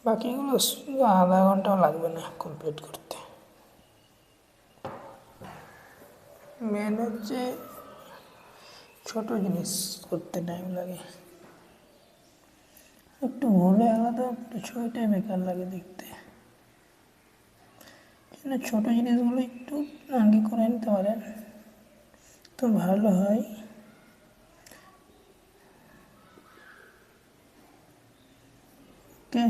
বাকিগুলো শুধু আধা ঘন্টাও লাগবে না কমপ্লিট করতে। মেন হচ্ছে ছোট জিনিস করতে টাইম লাগে, একটু ভুলে গেলে তো ছবিটাই বেকার লাগে দেখতে। ছোট জিনিসগুলো একটু আগে করে নিতে পারেন তো ভালো হয়। ওকে,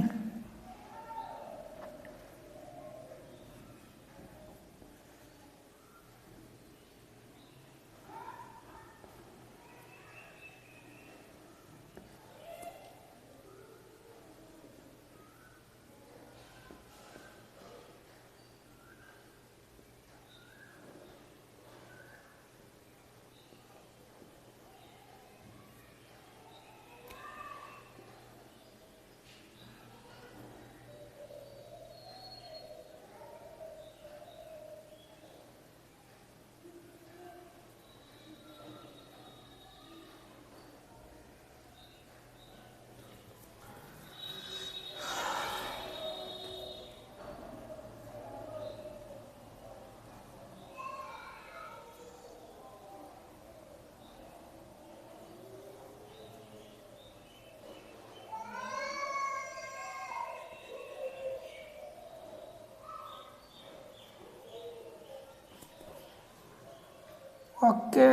ওকে,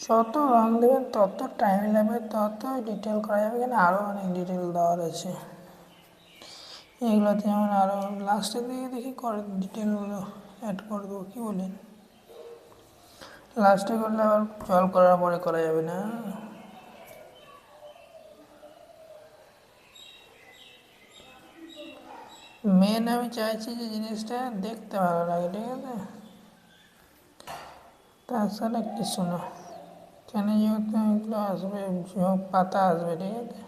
যত রং দেবেন তত টাইম লাগবে, তত ডিটেল করা যাবে। এখানে আরও অনেক ডিটেল দেওয়ার আছে, এগুলোতে যেমন আরও লাস্টের দিকে দেখি করে ডিটেলগুলো অ্যাড করে দেবো, কী বলেন? লাস্টে করলে আবার জল করার পরে করা যাবে না। মেন আমি চাইছি যে জিনিসটা দেখতে ভালো লাগে, ঠিক আছে? তাছাড়া কিছু না, কেন যেহেতু এগুলো আসবে, পাতা আসবে, ঠিক আছে?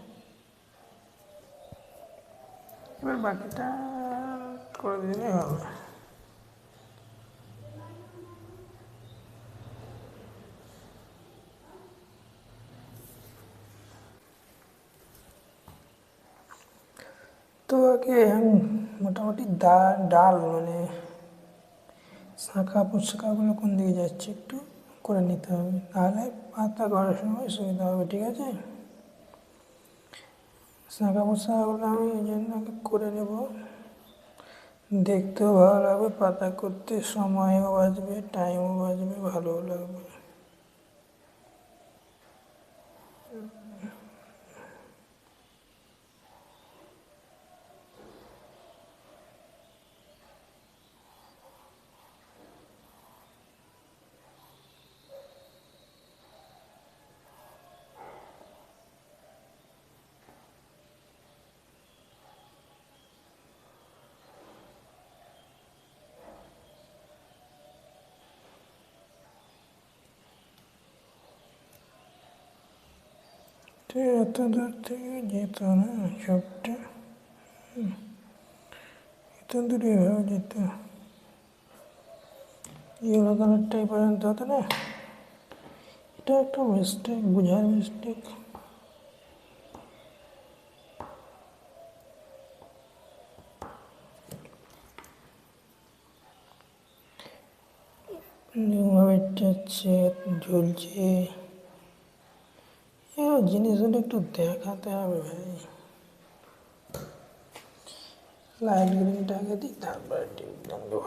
এবার বাকিটা করে দিলেই হবে। তো আগে মোটামুটি ডাল মানে শাখা পোশাকাগুলো কোন দিকে যাচ্ছে একটু করে নিতে হবে, তাহলে পাতা করার সময় সুবিধা হবে, ঠিক আছে? শাখা পোশাকগুলো আমি এই জন্য আগে করে নেব, দেখতেও ভালো লাগবে, পাতা করতে সময়ও বাঁচবে, টাইমও বাঁচবে, ভালোও লাগবে। এত দূর থেকে যেত না সবটা, এত দূরে এভাবে যেত, ইয়েলো কালারটাই পর্যন্ত হতো না। এটা একটা মিস্টেক, বোঝার মিস্টেক। এভাবে যাচ্ছে, ঝুলছে, এই জিনিসগুলো একটু দেখাতে হবে ভাই। লাইট গ্রিনটা আগে দিই, তারপরে টিউবটা দেবো।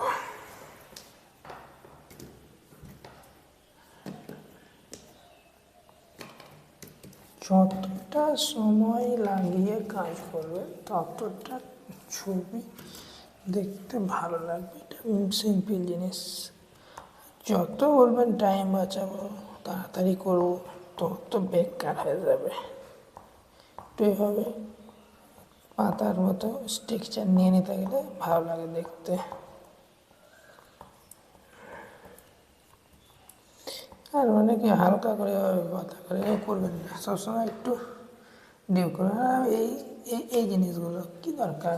যতটা সময় লাগিয়ে কাজ করবে ততটা ছবি দেখতে ভালো লাগবে। এটা সিম্পল জিনিস। যত বলবেন টাইম বাঁচাবো, তাড়াতাড়ি করবো, তত বেকার হয়ে যাবে। তো এইভাবে পাতার মতো স্ট্রাকচার নিয়ে নিতে গেলে ভালো লাগে দেখতে। আর অনেকে হালকা করে পাতা করে করবেন না, সবসময় একটু ডিপ করবেন। আর এই এই এই জিনিসগুলো কী দরকার,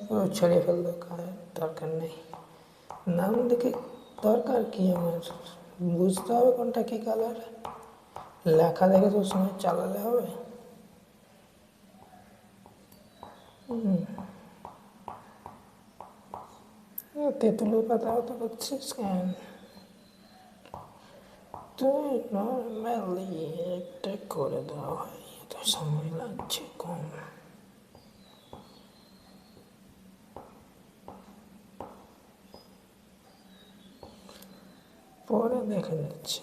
পুরো ছড়িয়ে ফেল দরকার নেই। নাম দেখে দরকার কি আমার, বুঝতে হবে কোনটা কী কালার। লেখা দেখে তো সময় চালালে হবে। তেঁতুলের পাতা হতে করছিস কেন তুই? নর্মালি একটা করে দেওয়া হয়, এত সময় লাগছে কম। পরে দেখা যাচ্ছে।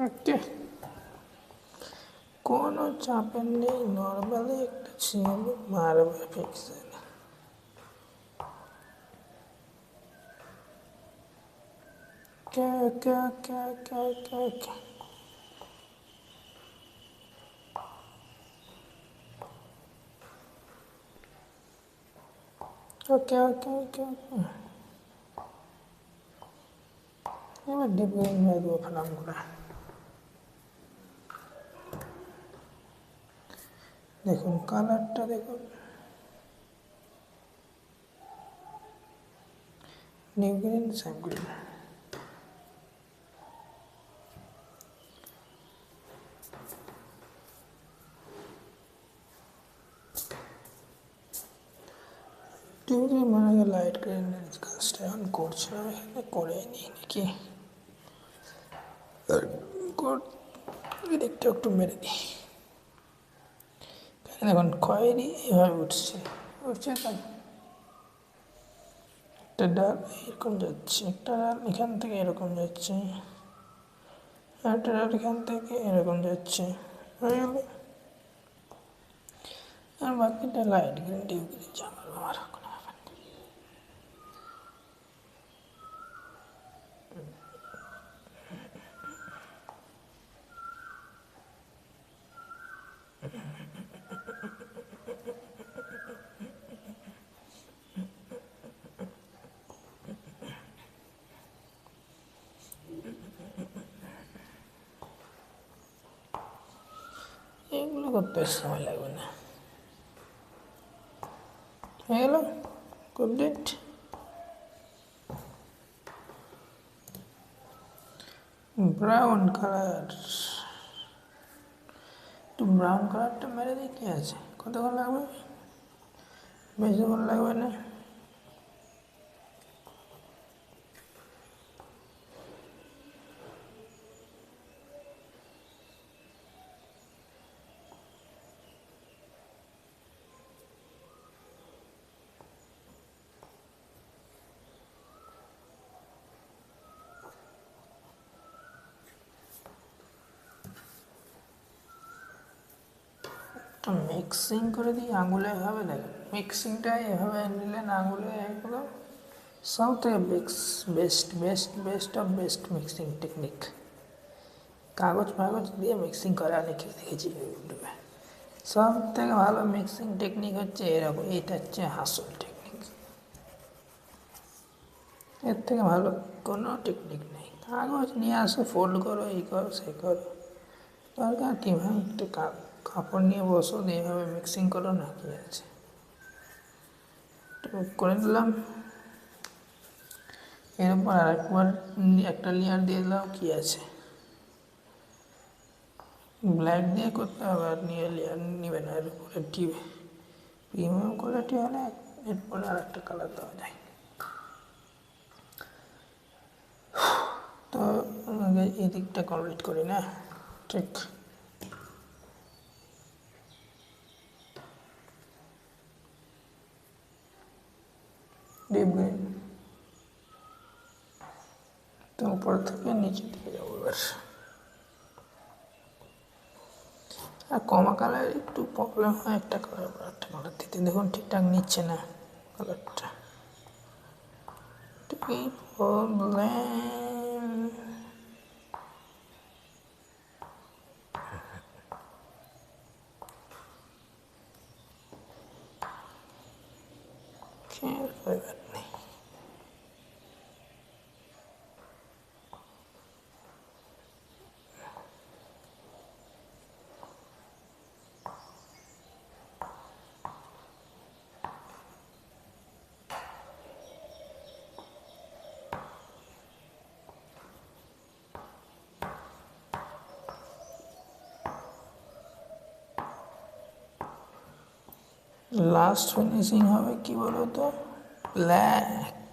ওকে, কোনো চাপের নেই, নর্মালি একটা ছিল মারবে পিক্সেল। কে কে কে কে কে কে ওকে ওকে ওকে ওকে। এবার ডিপ গ্রিন হয়ে দেবো ফেলামগুলো। দেখুন কালারটা দেখুন, deep green same green. Deep green মানে আগে লাইট গ্রিনের কাজটা এখন করছিলাম, এখানে করে নিই নাকি, দিকটা একটু মেরে দিই। দেখুন খয়েরি এভাবে উঠছে, উঠছে তো। একটা ডাল এরকম যাচ্ছে, একটা ডাল এখান থেকে এরকম যাচ্ছে, একটা ডাল এখান থেকে এরকম যাচ্ছে, হয়ে গেল। আর বাকিটা লাইট গ্রিন ডিপ গ্রিন জামার আমার কোনো ব্যাপার নেই। এগুলো করতে সময় লাগবে না। হয়ে গেল কমপ্লিট। ব্রাউন কালার, একটু ব্রাউন কালারটা মেরে দিই, কী আছে, কতক্ষণ লাগবে, বেশিক্ষণ লাগবে না। তো মিক্সিং করে দিই আঙুলে এভাবে, দেখেন মিক্সিংটা এভাবে নিলেন আঙুলে একদম সব থেকে বেস্ট মিক্সিং টেকনিক। কাগজ ফাগজ দিয়ে মিক্সিং করা অনেকে দেখেছি ইউটিউবে। সব থেকে ভালো মিক্সিং টেকনিক হচ্ছে এরকম, এটা হচ্ছে হাসল টেকনিক। এর থেকে ভালো কোনো টেকনিক নেই। কাগজ নিয়ে আসো, ফোল্ড করো, এই করো সে করো, দরকার কি ভাই, একটু কাপড় নিয়ে বসো, এইভাবে মিক্সিং করো না, কি আছে। একটু করে নিলাম, এরপর আরেকবার একটা লেয়ার দিয়ে দিলাম, কি আছে। ব্ল্যাক দিয়ে করতে হবে, আর নিয়ে লেয়ার নিবে না, এর উপরে টিভি প্রিমিয়াম কোয়ালিটি হলে এরপরে আর একটা কালার দেওয়া যায়। তো আগে এই দিকটা কমপ্লিট করি না, ঠিক। ডিপ গ্রিন, তো উপর থেকে নিচে দিকে যাবো এবার। আর কমা কালার একটু প্রবলেম হয়, একটা কালার একটা কালার দিতে, দেখুন ঠিকঠাক নিচ্ছে না কালারটা, কি প্রবলেম। নেই, লাস্ট ফিনিশিং হবে কি বলো তো, ব্ল্যাক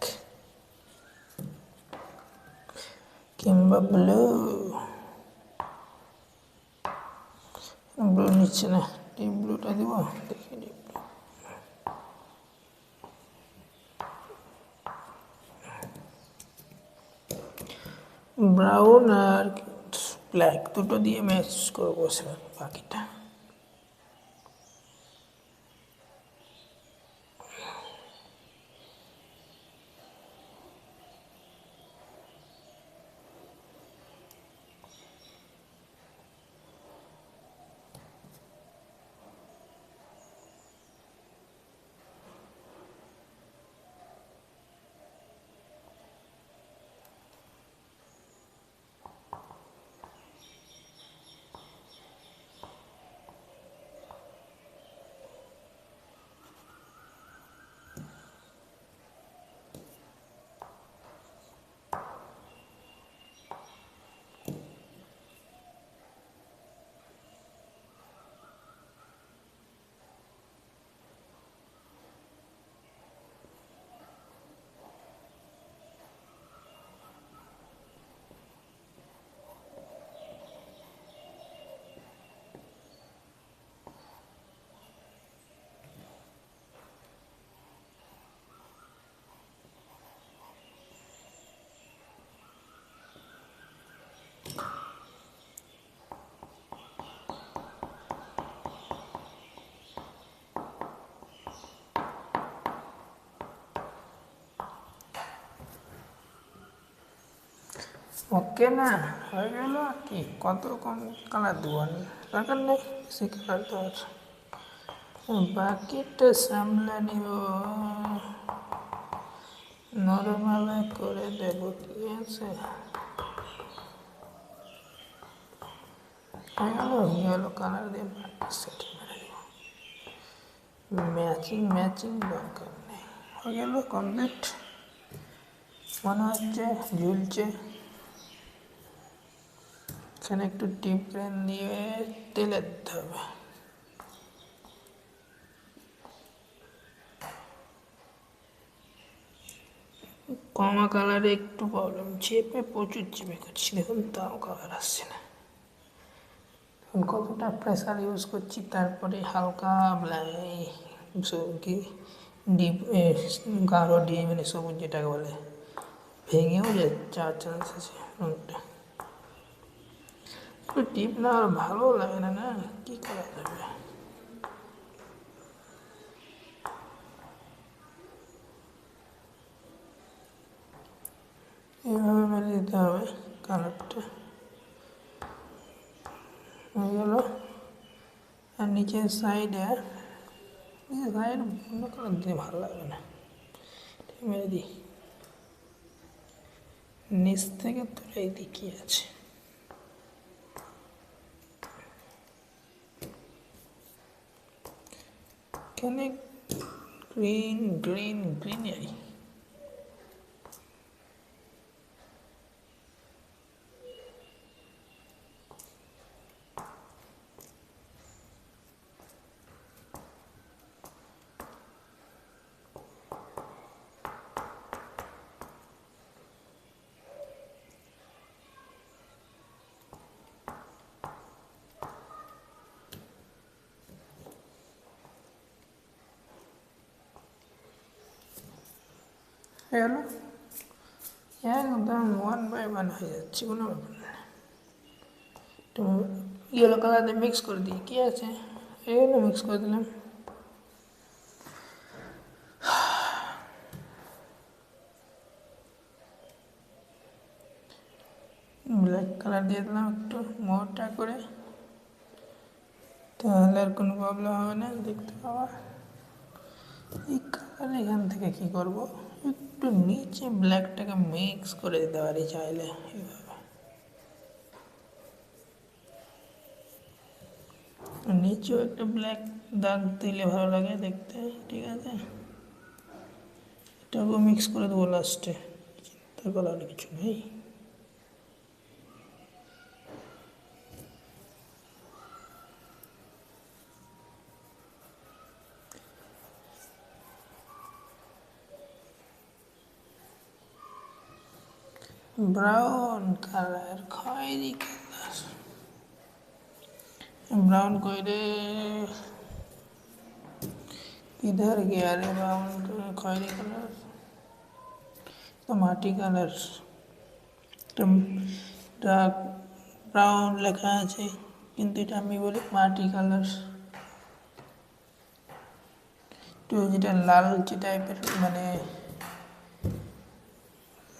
কিংবা ব্লু। ব্লু নিচ্ছে না, ডিপ ব্লুটা দিব, দেখি ডিপ ব্লু। ব্রাউন আর ব্ল্যাক দুটো দিয়ে ম্যাচ করবো সেবার বাকিটা। ওকে না, হয়ে গেল। কি কত কম কালার দেবো, দরকার নেই বেশি কালার দেওয়ার, বাকিটা সামলে নিব, নরমাল করে দেব, কি আছে। হয়ে গেল ইয়েলো কালার দিয়ে সেটিং মেরে দেব, ম্যাচিং দরকার নেই। হয়ে গেল কমপ্লিট, মনে হচ্ছে ঝুলছে। এখানে একটু টিপ পেন দিয়ে তেলে দিতে হবে। কমা কালারে একটু প্রবলেম, চেপে প্রচুর চেপে করছি, দেখুন তাও কালার আসছে না। কতটা প্রেসার ইউজ করছি, তারপরে হালকা কি ডিপ গাঢ় ডিপ, মানে সবুজ যেটাকে বলে, ভেঙেও যাওয়ার চান্স আছে রঙটা। একটু টিপ না আর ভালো লাগে না, না কি করা যাবে। এইভাবে মেরে দিতে হবে কালারটা, হয়ে গেল। আর নিচের সাইডে অন্য কালার দিলে ভালো লাগবে না, মেরে দিই, নিচ থেকে তুলে দিই কি আছে। এখানে গ্রিন গ্রিন গ্রিনারি, হলো একদম 1 by 1 হয়ে যাচ্ছে, কোনো ব্যাপার না। তো ইয়েলো কালার দিয়ে মিক্স করে দিই, কি আছে এগুলো মিক্স করে দিলাম। ব্ল্যাক কালার দিয়ে দিলাম একটু মোটা করে, তাহলে আর কোনো প্রবলেম হবে না দেখতে পাওয়া। এই কালার এখান থেকে কি করব, একটু নিচে ব্ল্যাকটাকে মিক্স করে দিতে পারি চাইলে এইভাবে, নিচেও একটা ব্ল্যাক দাগ দিলে ভালো লাগে দেখতে, ঠিক আছে। এটাকেও মিক্স করে দেবো লাস্টে, চিন্তা করার কিছু নেই। ব্রাউন কালার, খয়েরি কালার, ब्राउन कोयले किधर गया रे ब्राउन खयरी कलर, तो माटी कलर डार्क ब्राउन लेखा आछे किन्तु এটা আমি বলি মাটি কালার, তো যেটা লালচে টাইপের মানে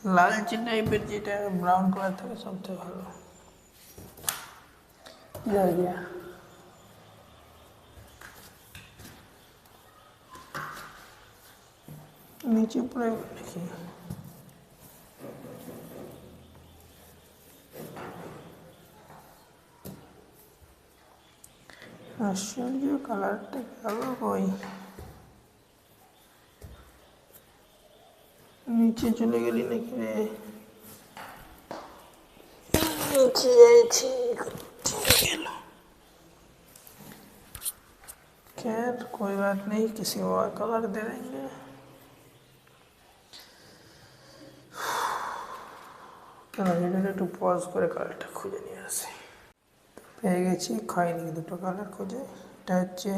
লালচে টাইপের যেটা ব্রাউন কালার থাকে সবথেকে ভালো। इधर गया नीचे ऊपर देखिए, आश्चर्य कलरটা গেল কই, নিচে চলে গেলি নাকি রে, নিচে যাচ্ছি गया। खैर कोई बात नहीं, किसी और कलर दे देंगे। ভিডিওটা একটু পজ করে কালারটা খুঁজে নিয়ে আসি। পেয়ে গেছি খয়েরি দুটো কালার খুঁজে, এটা হচ্ছে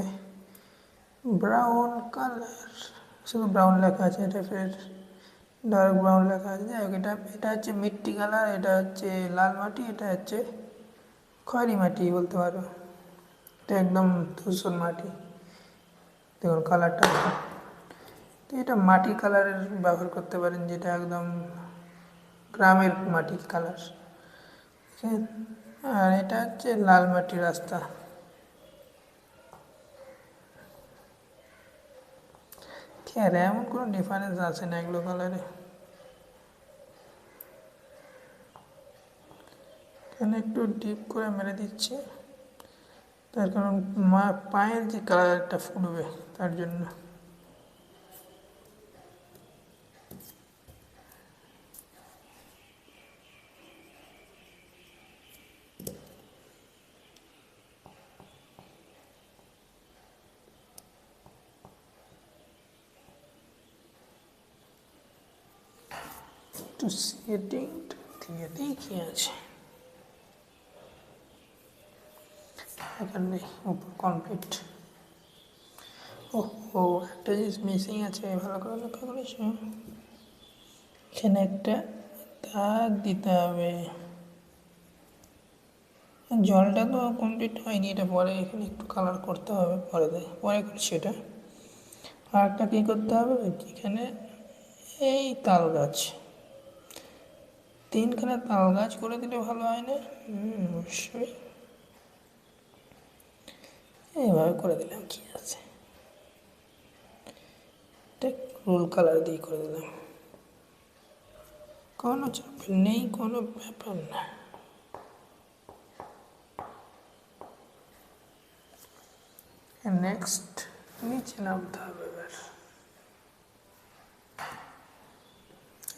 ব্রাউন কালার, শুধু ব্রাউন লেখা আছে, এটা ফের ডার্ক ব্রাউন লেখা আছে, যাই হোক এটা হচ্ছে মিট্টি কালার, এটা হচ্ছে লাল মাটি, এটা হচ্ছে খয়েরি মাটি বলতে পারো, এটা একদম ধূসর মাটি, দেখুন কালারটা। তো এটা মাটি কালারের ব্যবহার করতে পারেন, যেটা একদম গ্রামের মাটি কালার, আর এটা হচ্ছে লাল মাটির রাস্তা। খেয়ার এমন কোনো ডিফারেন্স আছে না এগুলো কালারে, এখানে একটু ডিপ করে মেরে দিচ্ছি, তার কারণ পায়ের যে কালারটা ফুটবে তার জন্য। একটু সেটিং দিয়ে দেখি আছে এখানে উপর কমপ্লিট। ও একটা জিনিস মিসিং আছে, ভালো করে লক্ষ্য করেছো, এখানে একটা দাগ দিতে হবে, জলটা তো কমপ্লিট হয়নি, এটা পরে এখানে একটু কালার করতে হবে, পরে করছি এটা। আর একটা কী করতে হবে, এখানে এই তাল গাছ 3খানা তাল গাছ করে দিলে ভালো হয় না? অবশ্যই এইভাবে করে দিলাম, কি আছে, এটা রোল কালার দিয়ে করে দিলাম, কোনো চাপ নেই, কোনো ব্যাপার না। নেক্সট নিচে নামতে হবে এবার,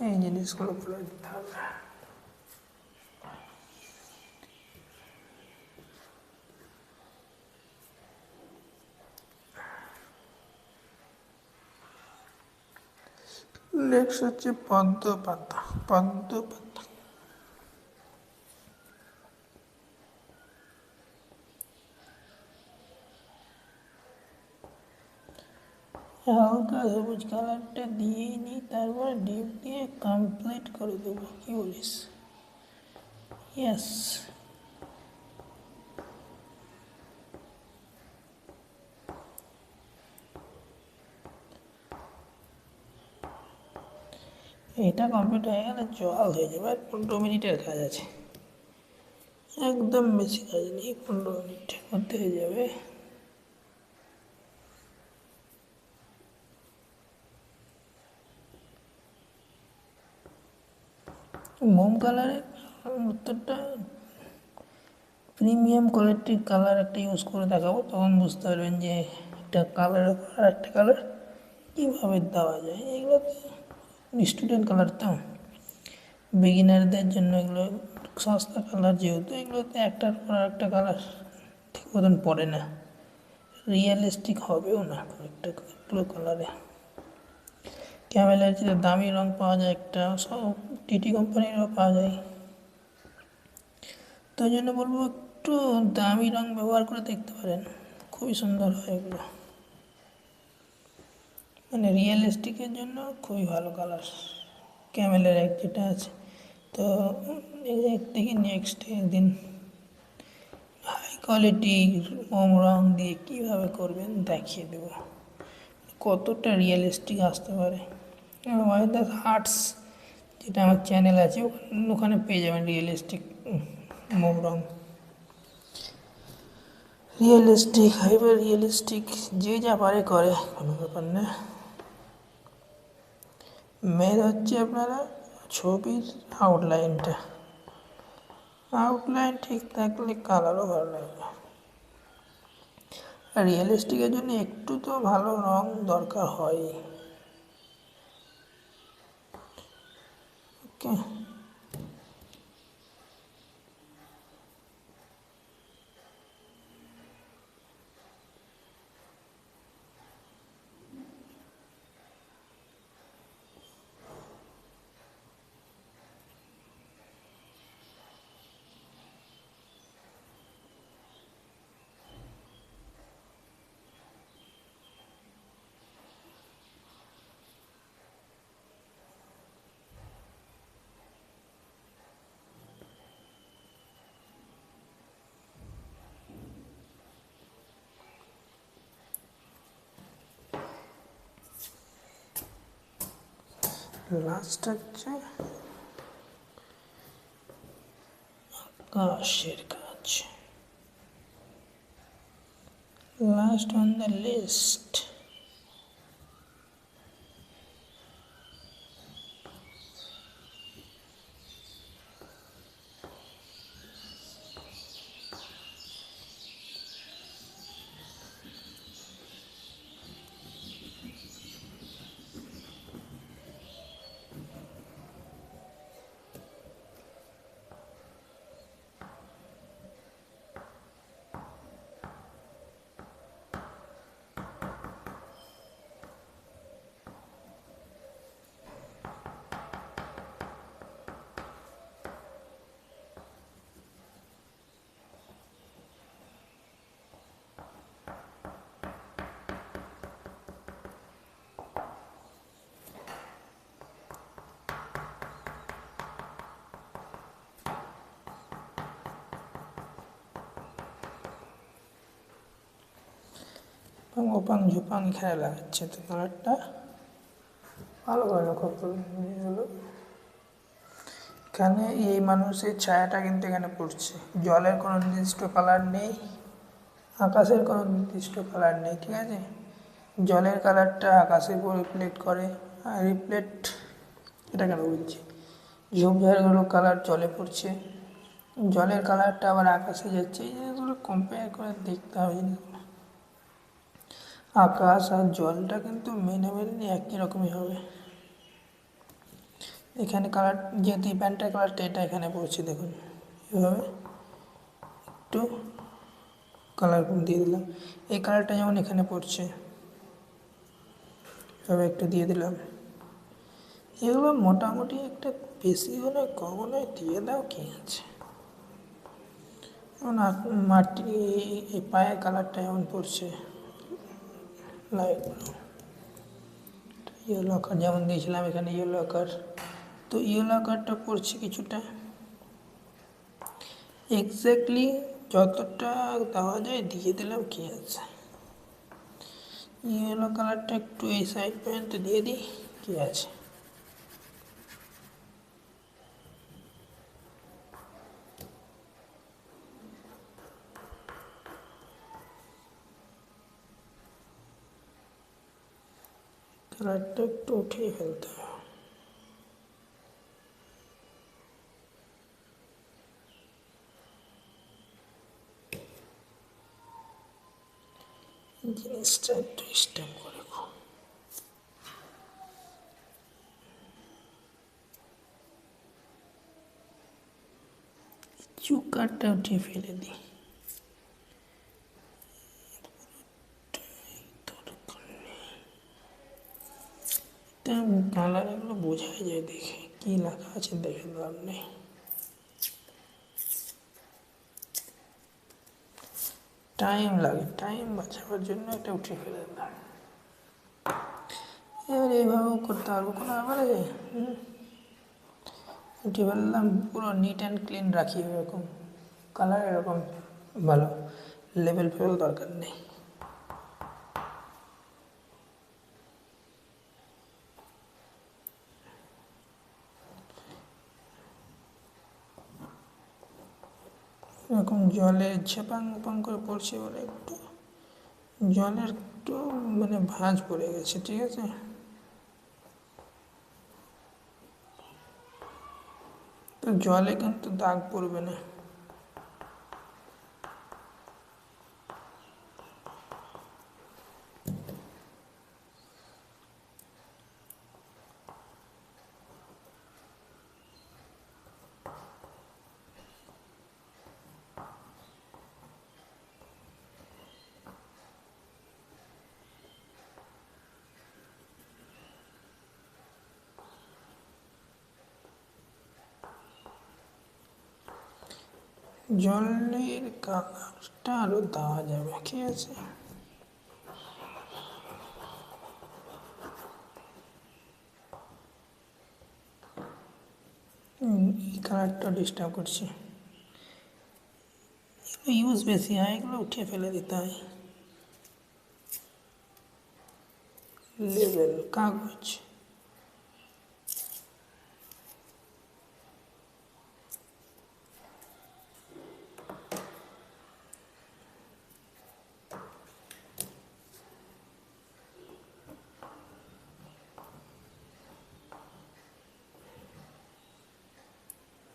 এই জিনিসগুলো করে দিতে হবে। নেক্সট হচ্ছে পদ্ম পাতা। পদ্ম পাতা হালকা সবুজ কালারটা দিয়ে নিই, তারপর ডিপ দিয়ে কমপ্লিট করে দেবো, কি বলিস? ইয়েস, এটা কমপ্লিট হয়ে গেলে জল হয়ে যাবে। আর 15 মিনিটের কাজ আছে, একদম বেশি কাজ নেই, 15 মিনিটের মধ্যে হয়ে যাবে। মোম কালারের উত্তরটা প্রিমিয়াম কোয়ালিটির কালার একটা ইউজ করে দেখাবো, তখন বুঝতে পারবেন যে একটা কালারের উপর আর একটা কালার কীভাবে দেওয়া যায়। এগুলো স্টুডেন্ট কালার, তো বিগিনারদের জন্য এগুলো সস্তা কালার, যেহেতু এগুলোতে একটার পর একটা কালার ঠিক মতন পড়ে না, রিয়েলিস্টিক হবেও না এগুলো কালারে। ক্যামেলের যেটা দামি রং পাওয়া যায়, একটা সব টিটি কোম্পানিরও পাওয়া যায়, তো ওই জন্য বলবো একটু দামি রং ব্যবহার করে দেখতে পারেন, খুবই সুন্দর হয় এগুলো, মানে রিয়েলিস্টিকের জন্য খুবই ভালো কালার ক্যামেলের এক যেটা আছে। তো দেখি নেক্সট একদিন হাই কোয়ালিটির মোম রং দিয়ে কীভাবে করবেন দেখিয়ে দেবো, কতটা রিয়েলিস্টিক আসতে পারে। ওয়েদার আর্টস যেটা আমার চ্যানেল আছে, ওখানে পেয়ে যাবেন রিয়েলিস্টিক মোম রং, রিয়েলিস্টিক, হাইপার রিয়েলিস্টিক, যে যা পারে করে, কোনো ব্যাপার না। মেন হচ্ছে আপনারা ছবির আউটলাইন ঠিক থাকলে কালারও ভালো লাগবে। আর রিয়েলিস্টিকের জন্য একটু তো ভালো রং দরকার হয়। ওকে, লাস্ট হচ্ছে আকাশের কাজ, লাস্ট অন দ্য লিস্ট। ওপাং ঝুপাং এখানে লাগাচ্ছে, তো কালারটা ভালো করে লক্ষ্য করুন জিনিসগুলো। এখানে এই মানুষের ছায়াটা কিন্তু এখানে পড়ছে। জলের কোনো নির্দিষ্ট কালার নেই, আকাশের কোনো নির্দিষ্ট কালার নেই, ঠিক আছে। জলের কালারটা আকাশে রিফ্লেক্ট করে, আর রিফ্লেক্ট এটা কেন বলছি, ঝোপঝাড়গুলো কালার জলে পড়ছে, জলের কালারটা আবার আকাশে যাচ্ছে। এই জিনিসগুলো কম্পেয়ার করে দেখতে হবে জিনিসগুলো। আকাশ আর জলটা কিন্তু মেনে একই রকমই হবে। এখানে কালার যেহেতু প্যান্টের কালারটা এটা এখানে পড়ছে, দেখুন এভাবে একটু কালার দিয়ে দিলাম। এই কালারটা যেমন এখানে পড়ছে, এভাবে একটু দিয়ে দিলাম। এগুলো মোটামুটি একটা বেশি হলে কম হলে দিয়ে দাও, কি আছে। যেমন মাটি এই পায়ের কালারটা যেমন পড়ছে লাইট ব্লু, ইয়েলো আকার যেমন দিয়েছিলাম এখানে ইয়েলো আকার, তো ইয়েলো আকারটা পড়ছে কিছুটা। এক্স্যাক্টলি যতটা দেওয়া যায় দিয়ে দিলাম, কি আছে। ইয়েলো কালারটা একটু এই সাইড পর্যন্ত দিয়ে দিই, কি আছে। কালারটা একটু উঠিয়ে ফেলতে হবে। জিনিসটা একটু স্টেপ করে খুব চুকারটা উঠিয়ে ফেলে দিই। কালার এগুলো বোঝাই যায় দেখে, কি লেখা আছে দেখে লাভ নেই। টাইম লাগে, টাইম বাঁচাবার জন্য এটা উঠিয়ে ফেলে দিলাম। এবার এইভাবেও করতে পারবো, কোনো ব্যাপার আছে। উঠিয়ে ফেললাম, পুরো নিট অ্যান্ড ক্লিন রাখি এরকম, কালার এরকম ভালো, লেভেল ফেল দরকার নেই। এরকম জলে ঝেপাং পাং করে পড়ছে বলে একটু জলের একটু মানে ভাঁজ পড়ে গেছে, ঠিক আছে। তো জলে কিন্তু দাগ পড়বে না। জলের কালারটা আরো দেওয়া যাবে, ঠিক আছে। এই কালারটা ডিস্টার্ব করছে, ইউজ বেশি হয়, এগুলো উঠিয়ে ফেলে দিতে হয়। লেবেল কাগজ,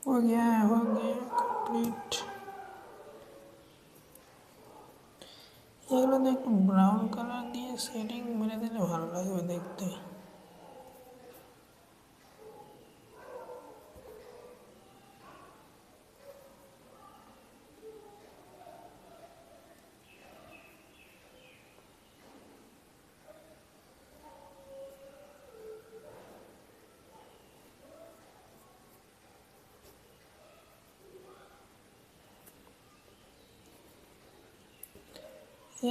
हो गया कंप्लीट। এগুলোতে একটু ব্রাউন কালার দিয়ে শেডিং মেরে দিলে ভালো লাগবে দেখতে।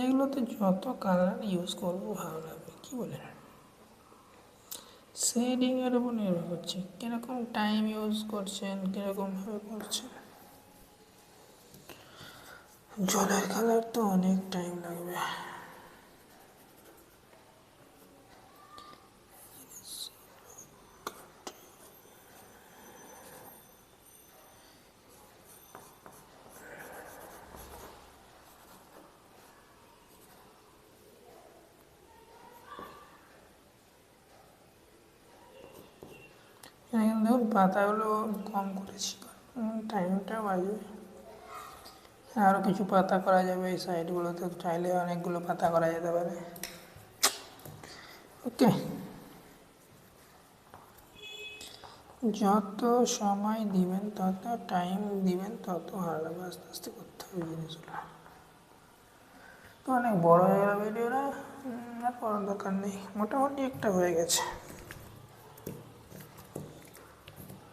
এগুলোতে যত কালার ইউজ করবো ভালো লাগবে, কি বলেন। শেডিংয়ের উপর নির্ভর করছে কীরকম টাইম ইউজ করছেন, কীরকমভাবে করছেন। জলের কালার তো অনেক টাইম লাগবে। দেখুন পাতাগুলো কম করেছি, টাইমটা বাজবে। আরও কিছু পাতা করা যাবে এই সাইডগুলোতে, চাইলে অনেকগুলো পাতা করা যেতে পারে। ওকে, যত সময় দিবেন তত টাইম দিবেন তত ভালো লাগবে, আস্তে আস্তে করতে হবে জিনিসগুলো। তো অনেক বড় হয়ে গেল ভিডিওটা, আর করার দরকার নেই, মোটামুটি একটা হয়ে গেছে।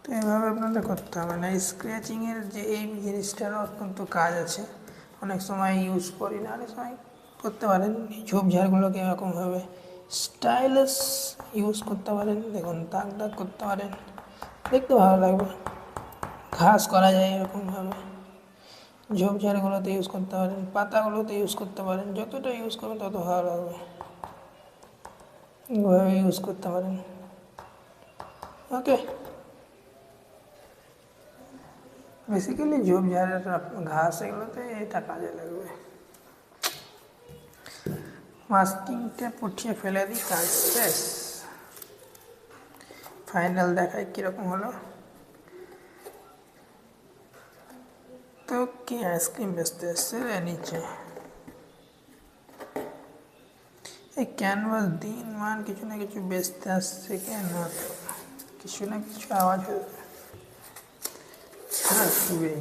তো এভাবে আপনাদের করতে হবে না। স্ক্র্যাচিংয়ের যে এই জিনিসটারও অত্যন্ত কাজ আছে, অনেক সময় ইউজ করি না, অনেক সময় করতে পারেন। এই ঝোপঝাড়গুলোকে এরকমভাবে স্টাইলিশ ইউজ করতে পারেন। দেখুন দাগ দাগ করতে পারেন, দেখতে ভালো লাগবে। ঘাস করা যায় এরকমভাবে, ঝোপঝাড়গুলোতে ইউজ করতে পারেন, পাতাগুলোতে ইউজ করতে পারেন। যতটা ইউজ করবেন তত ভালো লাগবে, এভাবে ইউজ করতে পারেন। ওকে, বেসিক্যালি ঝোপঝাড়ের ঘাস এগুলোতে এটা কাজে লাগবে। মাস্কিংটা পুঠিয়ে ফেলে দিই, কাজ শেষ। ফাইনাল দেখাই কীরকম হলো। তো কি আইসক্রিম বেচতে এসছে রে নিচে, এই ক্যানভাস দিন মান কিছু না কিছু বেচতে আসছে, কেন কিছু না কিছু আওয়াজ আসবে।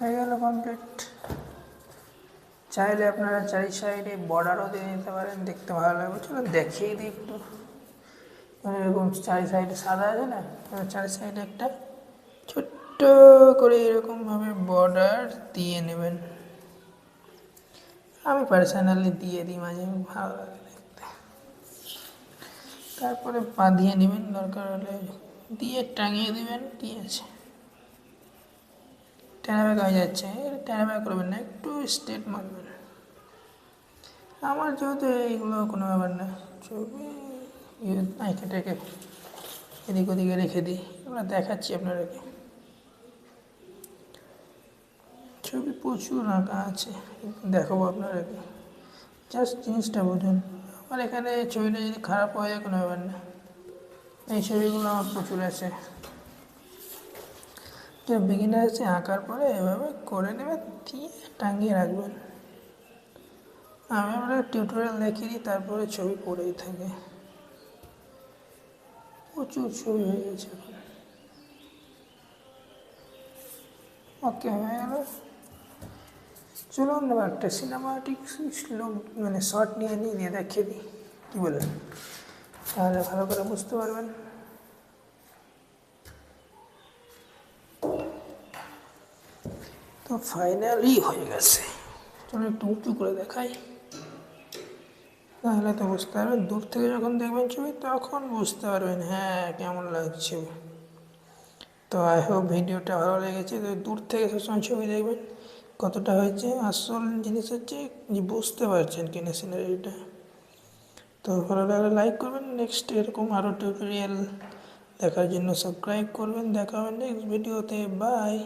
হয়ে গেল কমপ্লিট। চাইলে আপনারা চারি সাইডে বর্ডারও দিয়ে দিতে পারেন, দেখতে ভালো লাগবে। চলো দেখিয়ে দিই একটু। এরকম চারি সাইডে সাদা আছে না, চারি সাইডে একটা ছোট্ট করে এরকমভাবে বর্ডার দিয়ে নেবেন। আমি পার্সোনালি দিয়ে দিই মাঝে, ভালো লাগে দেখতে। তারপরে বাঁধিয়ে নেবেন, দরকার হলে দিয়ে টাঙিয়ে দেবেন, ঠিক আছে। টেনাব্যাক হয়ে যাচ্ছে, টেনাব্যাক করবেন না, একটু স্ট্রেট মারবেন। আমার যেহেতু এইগুলো কোনো ব্যাপার না, ছবি এঁকে টেকে এদিক ওদিকে রেখে দিই, এগুলো দেখাচ্ছি আপনাদেরকে। ছবি প্রচুর আঁকা আছে, দেখাবো আপনাদেরকে, জাস্ট জিনিসটা বুঝুন। আমার এখানে ছবিটা যদি খারাপ হয়ে যায় কোনো ব্যাপার না, এই ছবিগুলো আমার প্রচুর আছে। তো বিগিনার আছে, আঁকার পরে এভাবে করে নেবেন, দিয়ে টাঙিয়ে রাখবেন। আমি আপনার টিউটোরিয়াল দেখিয়ে দিই, তারপরে ছবি পড়েই থাকে। প্রচুর ছবি হয়ে গেছে এখন। ওকে, হয়ে গেল। চলো আমরা একটা সিনেমাটিক মানে শর্ট নিয়ে দেখিয়ে দিই, কী বলেন? তাহলে ভালো করে বুঝতে পারবেন। তো ফাইনালি হয়ে গেছে। চলো একটু উঁচু করে দেখাই, তাহলে তো বুঝতে পারবেন। দূর থেকে যখন দেখবেন ছবি তখন বুঝতে পারবেন হ্যাঁ কেমন লাগছে। তো আই হোপ ভিডিওটা ভালো লেগেছে। তো দূর থেকে সবসময় ছবি দেখবেন কতটা হয়েছে। আসল জিনিস হচ্ছে যে বুঝতে পারছেন কিনা সিনারিটা। তো ভালো লাগলে লাইক করবেন, নেক্সট এরকম আরও টিউটোরিয়াল দেখার জন্য সাবস্ক্রাইব করবেন। দেখা হবে নেক্সট ভিডিওতে, বাই।